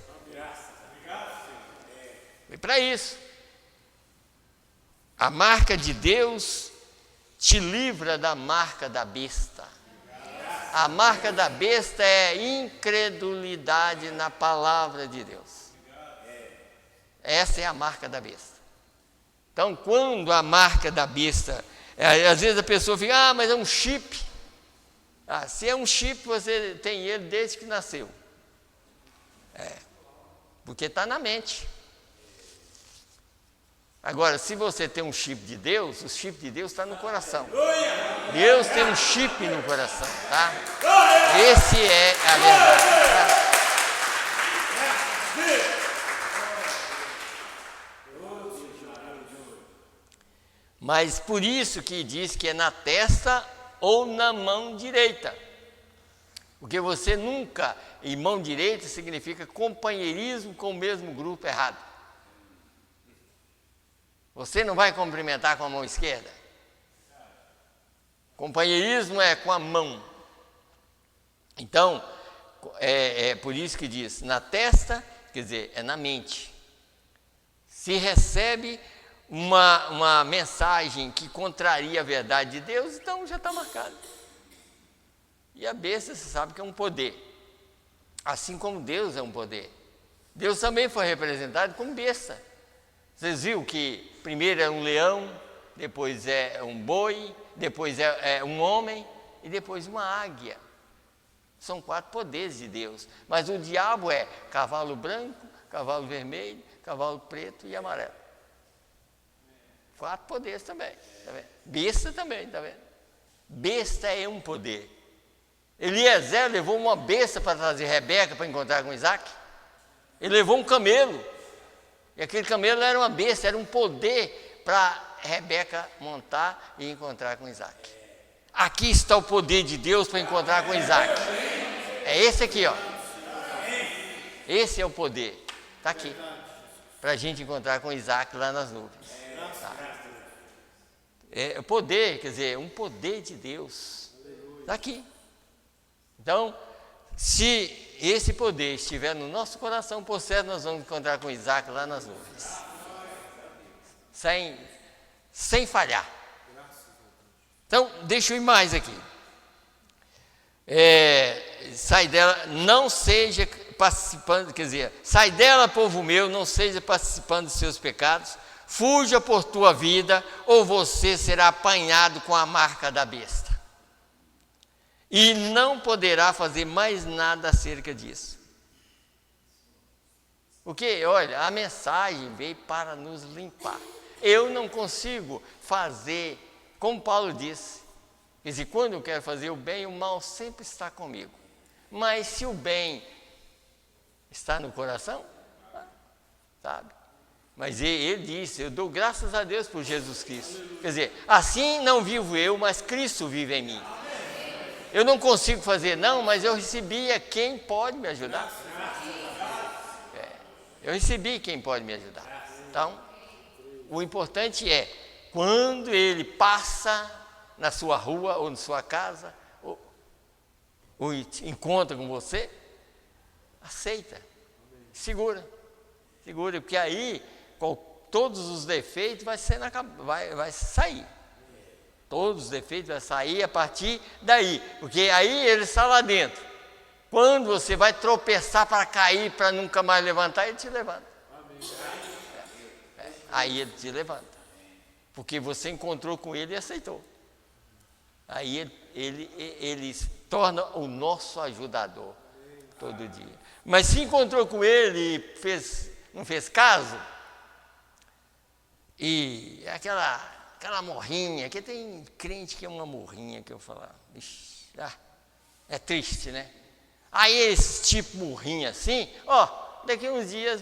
Veio para isso. A marca de Deus te livra da marca da besta. A marca da besta é incredulidade na palavra de Deus. Essa é a marca da besta. Então, quando a marca da besta, às vezes a pessoa fica, mas é um chip. Se é um chip, você tem ele desde que nasceu. Porque está na mente. Agora, se você tem um chip de Deus, o chip de Deus está no coração. Deus tem um chip no coração, tá? Esse é a verdade. Tá? Mas por isso que diz que é na testa ou na mão direita. Porque você nunca, e mão direita significa companheirismo com o mesmo grupo errado. Você não vai cumprimentar com a mão esquerda. Companheirismo é com a mão. Então, é por isso que diz, na testa, quer dizer, é na mente. Se recebe uma mensagem que contraria a verdade de Deus, então já está marcado. E a besta, você sabe que é um poder. Assim como Deus é um poder. Deus também foi representado como besta. Vocês viram que primeiro é um leão, depois é um boi, depois é um homem e depois uma águia. São 4 poderes de Deus. Mas o diabo é cavalo branco, cavalo vermelho, cavalo preto e amarelo. 4 poderes também. Tá vendo? Besta também, tá vendo? Besta é um poder. Eliezer levou uma besta para trazer Rebeca para encontrar com Isaac. Ele levou um camelo. E aquele camelo era uma besta, era um poder para Rebeca montar e encontrar com Isaac. Aqui está o poder de Deus para encontrar com Isaac. É esse aqui, ó. Esse é o poder. Está aqui. Para a gente encontrar com Isaac lá nas nuvens. Tá? É o poder, quer dizer, um poder de Deus. Está aqui. Então, se esse poder estiver no nosso coração, por certo, nós vamos encontrar com Isaac lá nas nuvens. Sem falhar. Então, deixa eu ir mais aqui. Sai dela, não seja participando, quer dizer, sai dela, povo meu, não seja participando dos seus pecados, fuja por tua vida, ou você será apanhado com a marca da besta. E não poderá fazer mais nada acerca disso. Porque, olha, a mensagem veio para nos limpar. Eu não consigo fazer, como Paulo disse, quer dizer, quando eu quero fazer o bem, o mal sempre está comigo. Mas se o bem está no coração, sabe? Mas ele disse, eu dou graças a Deus por Jesus Cristo. Quer dizer, assim não vivo eu, mas Cristo vive em mim. Eu não consigo fazer não, mas eu recebi quem pode me ajudar. Eu recebi quem pode me ajudar. Então, o importante é, quando ele passa na sua rua ou na sua casa, ou encontra com você, aceita, segura, porque aí com todos os defeitos vai sair. Todos os defeitos vão sair a partir daí, porque aí ele está lá dentro. Quando você vai tropeçar para cair, para nunca mais levantar, ele te levanta. Aí ele te levanta, porque você encontrou com ele e aceitou. Aí ele se torna o nosso ajudador todo dia. Mas se encontrou com ele e não fez caso, e aquela morrinha, que tem crente que é uma morrinha, que eu falo, é triste, né? Aí esse tipo morrinha assim, daqui a uns dias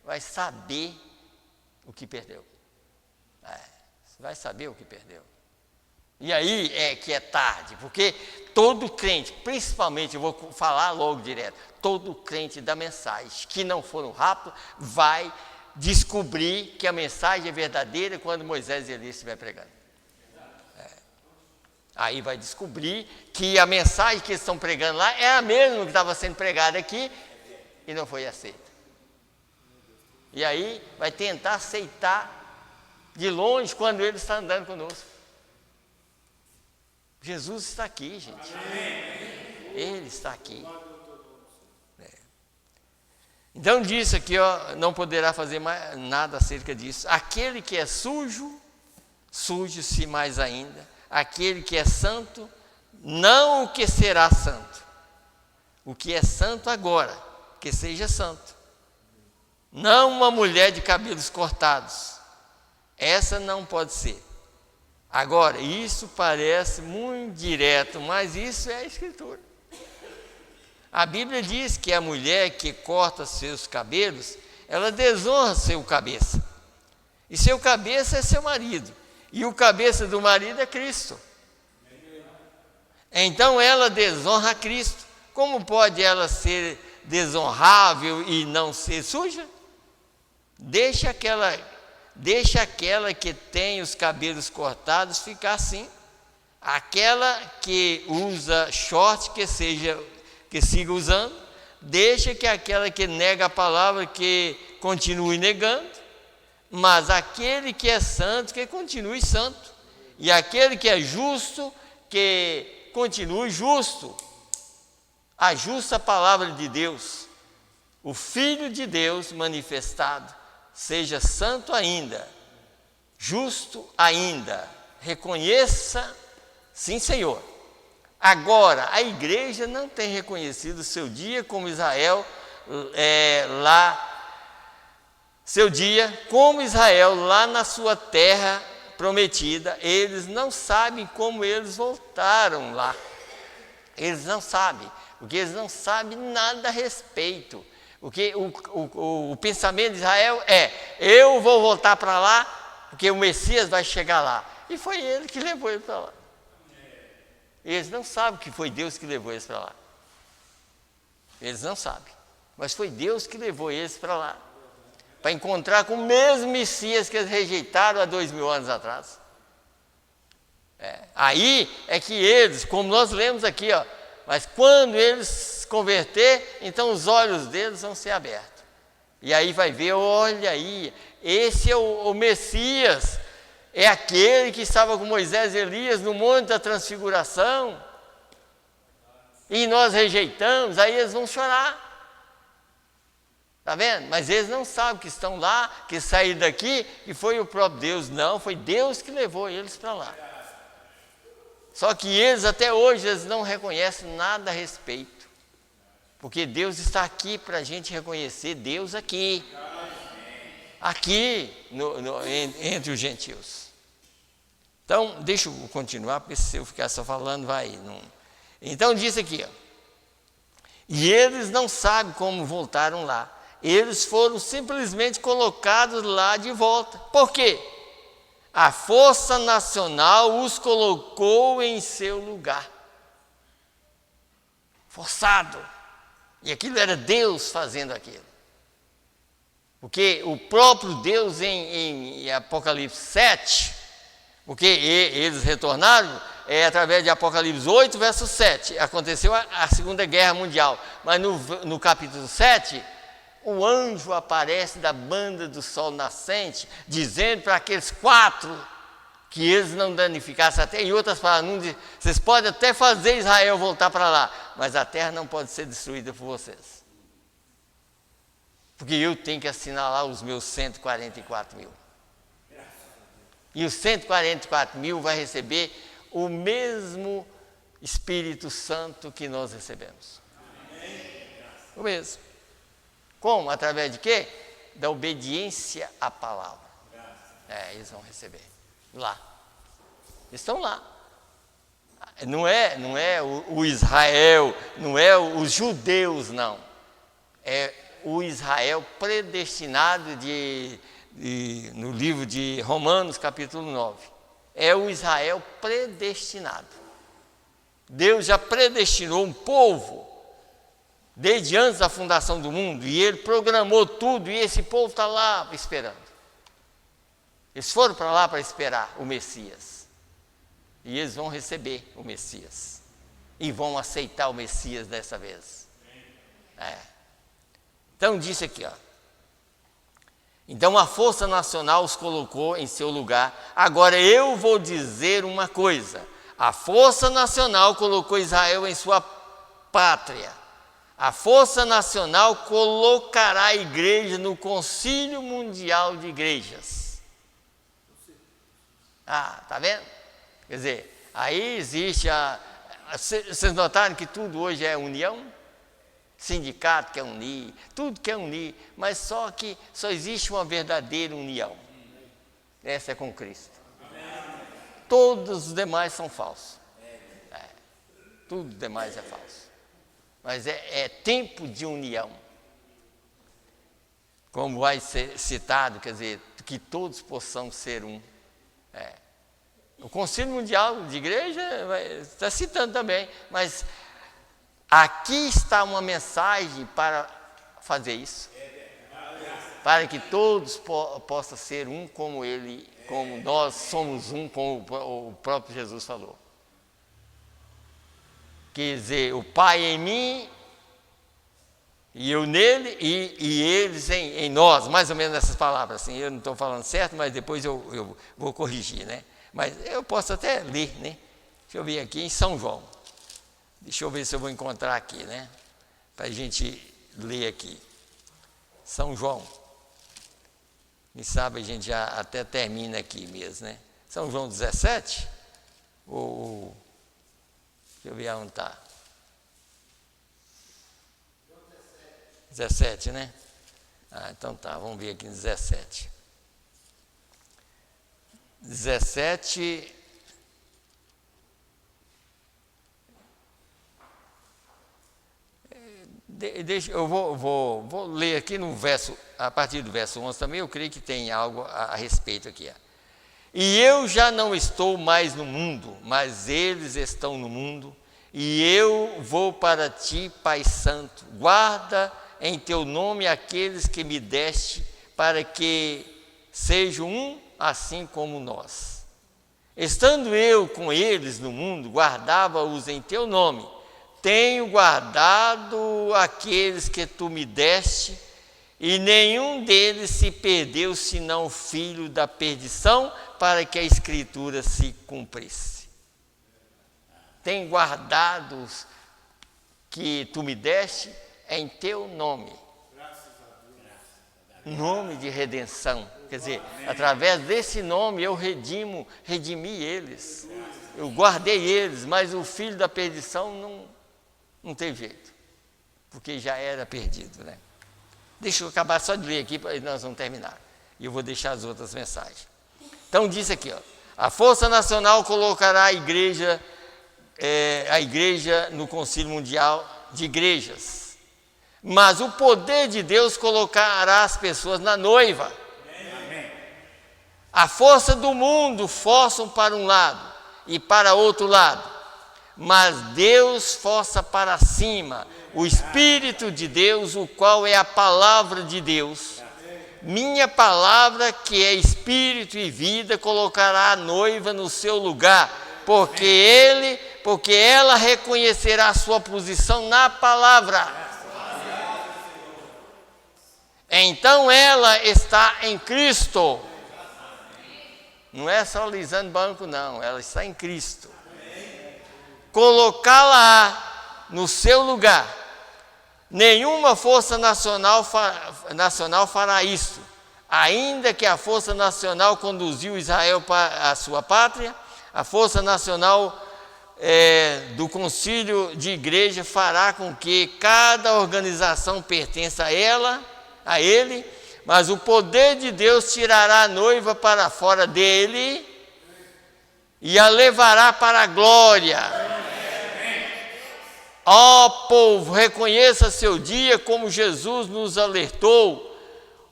vai saber o que perdeu. Vai saber o que perdeu. E aí é que é tarde, porque todo crente, principalmente, eu vou falar logo direto, todo crente da mensagem que não for no rápido, vai descobrir que a mensagem é verdadeira quando Moisés e Elias estiver pregando. Aí vai descobrir que a mensagem que eles estão pregando lá é a mesma que estava sendo pregada aqui e não foi aceita. E aí vai tentar aceitar de longe quando ele está andando conosco. Jesus está aqui, gente. Ele está aqui. Então diz aqui, não poderá fazer mais nada acerca disso. Aquele que é sujo, suje-se mais ainda. Aquele que é santo, não o que será santo. O que é santo agora, que seja santo. Não uma mulher de cabelos cortados. Essa não pode ser. Agora, isso parece muito direto, mas isso é a Escritura. A Bíblia diz que a mulher que corta seus cabelos, ela desonra seu cabeça. E seu cabeça é seu marido. E o cabeça do marido é Cristo. Então ela desonra a Cristo. Como pode ela ser desonrável e não ser suja? Deixa aquela que tem os cabelos cortados ficar assim. Aquela que usa short, que siga usando. Deixa que aquela que nega a palavra, que continue negando. Mas aquele que é santo, que continue santo. E aquele que é justo, que continue justo. A justa palavra de Deus, o Filho de Deus manifestado, seja santo ainda, justo ainda. Reconheça, sim, Senhor. Agora, a igreja não tem reconhecido o seu dia como Israel seu dia como Israel lá na sua terra prometida. Eles não sabem como eles voltaram lá. Eles não sabem, porque eles não sabem nada a respeito. Porque o pensamento de Israel eu vou voltar para lá, porque o Messias vai chegar lá. E foi ele que levou eles para lá. Eles não sabem que foi Deus que levou eles para lá. Eles não sabem, mas foi Deus que levou eles para lá. Para encontrar com o mesmo Messias que eles rejeitaram há 2000 anos atrás. Aí é que eles, como nós lemos aqui, mas quando eles se converter, então os olhos deles vão ser abertos. E aí vai ver, olha aí, esse é o Messias, é aquele que estava com Moisés e Elias no Monte da Transfiguração. E nós rejeitamos, aí eles vão chorar. Está vendo? Mas eles não sabem que estão lá, que saíram daqui, e foi o próprio Deus. Não, foi Deus que levou eles para lá. Só que eles, até hoje, eles não reconhecem nada a respeito. Porque Deus está aqui para a gente reconhecer Deus aqui. Aqui, entre os gentios. Então, deixa eu continuar, porque se eu ficar só falando, vai. Não. Então, diz aqui, ó. E eles não sabem como voltaram lá. Eles foram simplesmente colocados lá de volta. Por quê? A força nacional os colocou em seu lugar. Forçado. E aquilo era Deus fazendo aquilo. Porque o próprio Deus em Apocalipse 7, porque eles retornaram, através de Apocalipse 8, verso 7. Aconteceu a Segunda Guerra Mundial. Mas no capítulo 7, o anjo aparece da banda do sol nascente, dizendo para aqueles 4 que eles não danificassem a terra. Em outras palavras, vocês podem até fazer Israel voltar para lá, mas a terra não pode ser destruída por vocês. Porque eu tenho que assinalar os meus 144 mil. E os 144 mil vai receber o mesmo Espírito Santo que nós recebemos. O mesmo. Como? Através de quê? Da obediência à palavra. Eles vão receber. Lá. Estão lá. Não é o Israel, não é os judeus, não. É o Israel predestinado no livro de Romanos, capítulo 9. É o Israel predestinado. Deus já predestinou um povo desde antes da fundação do mundo, e Ele programou tudo, e esse povo está lá esperando. Eles foram para lá para esperar o Messias. E eles vão receber o Messias. E vão aceitar o Messias dessa vez. Então disse aqui, ó. Então a força nacional os colocou em seu lugar. Agora eu vou dizer uma coisa. A força nacional colocou Israel em sua pátria. A força nacional colocará a igreja no Concílio Mundial de Igrejas. Tá vendo? Quer dizer, aí existe vocês notaram que tudo hoje é união? Sindicato quer unir, tudo quer unir, mas só que só existe uma verdadeira união. Essa é com Cristo. Todos os demais são falsos. Tudo demais é falso. Mas é tempo de união. Como vai ser citado, quer dizer, que todos possamos ser um. O Concílio Mundial de Igreja está citando também, mas aqui está uma mensagem para fazer isso. Para que todos possam ser um como Ele, como nós somos um, como o próprio Jesus falou. Quer dizer, o Pai em mim, e eu nele, e eles em nós, mais ou menos essas palavras. Assim, eu não estou falando certo, mas depois eu vou corrigir, né? Mas eu posso até ler, né? Deixa eu ver aqui em São João. Deixa eu ver se eu vou encontrar aqui, né? Para a gente ler aqui. São João. Quem sabe a gente já até termina aqui mesmo, né? São João 17? Deixa eu ver onde está. 17, né? Então tá, vamos ver aqui no 17. 17. Eu vou ler aqui no verso, a partir do verso 11 também, eu creio que tem algo a respeito aqui. E eu já não estou mais no mundo, mas eles estão no mundo, e eu vou para ti, Pai Santo, guarda em teu nome aqueles que me deste, para que sejam um assim como nós. Estando eu com eles no mundo, guardava-os em teu nome. Tenho guardado aqueles que tu me deste, e nenhum deles se perdeu, senão o filho da perdição, para que a Escritura se cumprisse. Tenho guardado os que tu me deste em teu nome. Nome de redenção. Quer dizer, através desse nome eu redimi eles. Eu guardei eles, mas o filho da perdição não tem jeito, porque já era perdido, né? Deixa eu acabar só de ler aqui, e nós vamos terminar. E eu vou deixar as outras mensagens. Então diz aqui, ó, a Força Nacional colocará a igreja no Concílio Mundial de Igrejas. Mas o poder de Deus colocará as pessoas na noiva. Amém. A força do mundo forçam para um lado e para outro lado, mas Deus força para cima. O Espírito de Deus, o qual é a palavra de Deus. Minha palavra, que é Espírito e vida, colocará a noiva no seu lugar, porque ela reconhecerá a sua posição na palavra. Então ela está em Cristo. Não é só lisando banco, não. Ela está em Cristo. Colocá-la no seu lugar. Nenhuma força nacional fará isso. Ainda que a força nacional conduziu Israel para a sua pátria, a força nacional do concílio de igreja fará com que cada organização pertença a ele, mas o poder de Deus tirará a noiva para fora dele e a levará para a glória. Ó povo, reconheça seu dia como Jesus nos alertou,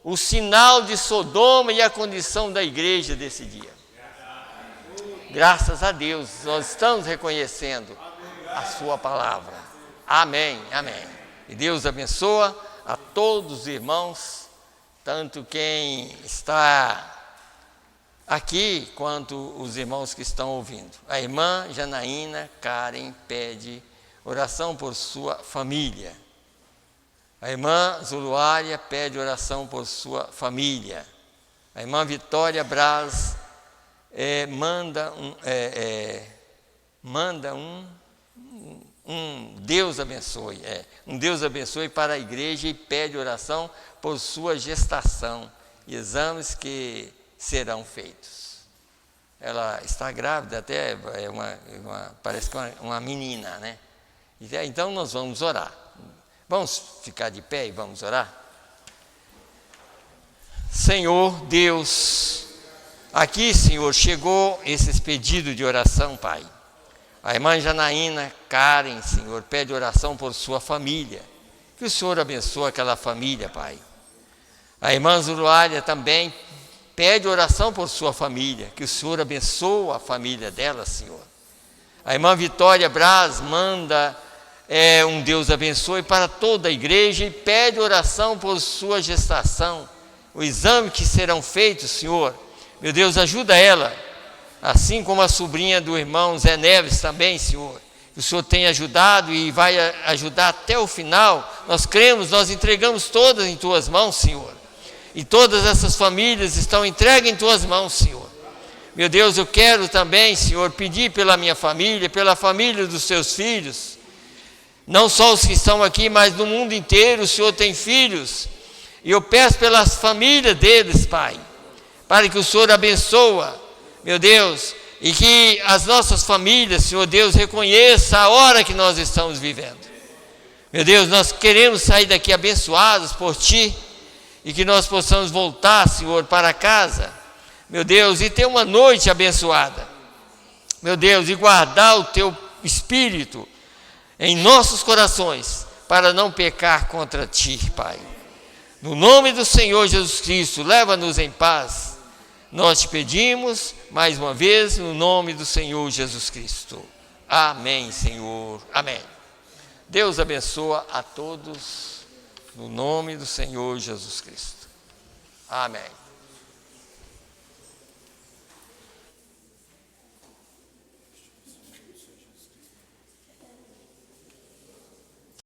o sinal de Sodoma e a condição da igreja desse dia. Graças a Deus, nós estamos reconhecendo a sua palavra. Amém, amém. E Deus abençoa a todos os irmãos, tanto quem está aqui, quanto os irmãos que estão ouvindo. A irmã Janaína Karen pede oração por sua família. A irmã Zuluária pede oração por sua família. A irmã Vitória Braz manda um Deus abençoe, um Deus abençoe para a igreja e pede oração por sua gestação, exames que serão feitos. Ela está grávida, até parece que uma menina, né? Então nós vamos orar. Vamos ficar de pé e vamos orar? Senhor Deus, aqui, Senhor, chegou esse pedido de oração, Pai. A irmã Janaína Karen, Senhor, pede oração por sua família. Que o Senhor abençoe aquela família, Pai. A irmã Zuluária também pede oração por sua família. Que o Senhor abençoe a família dela, Senhor. A irmã Vitória Braz manda um Deus abençoe para toda a igreja e pede oração por sua gestação. O exame que serão feitos, Senhor. Meu Deus, ajuda ela. Assim como a sobrinha do irmão Zé Neves também, Senhor, que o Senhor tem ajudado e vai ajudar até o final. Nós cremos, nós entregamos todas em Tuas mãos, Senhor. E todas essas famílias estão entregues em Tuas mãos, Senhor. Meu Deus, eu quero também, Senhor, pedir pela minha família, pela família dos Teus filhos. Não só os que estão aqui, mas no mundo inteiro o Senhor tem filhos. E eu peço pelas famílias deles, Pai, para que o Senhor abençoe, meu Deus, e que as nossas famílias, Senhor Deus, reconheça a hora que nós estamos vivendo. Meu Deus, nós queremos sair daqui abençoados por Ti, e que nós possamos voltar, Senhor, para casa, meu Deus, e ter uma noite abençoada, meu Deus, e guardar o Teu Espírito em nossos corações, para não pecar contra Ti, Pai. No nome do Senhor Jesus Cristo, leva-nos em paz. Nós te pedimos, mais uma vez, no nome do Senhor Jesus Cristo. Amém, Senhor. Amém. Deus abençoa a todos, no nome do Senhor Jesus Cristo. Amém.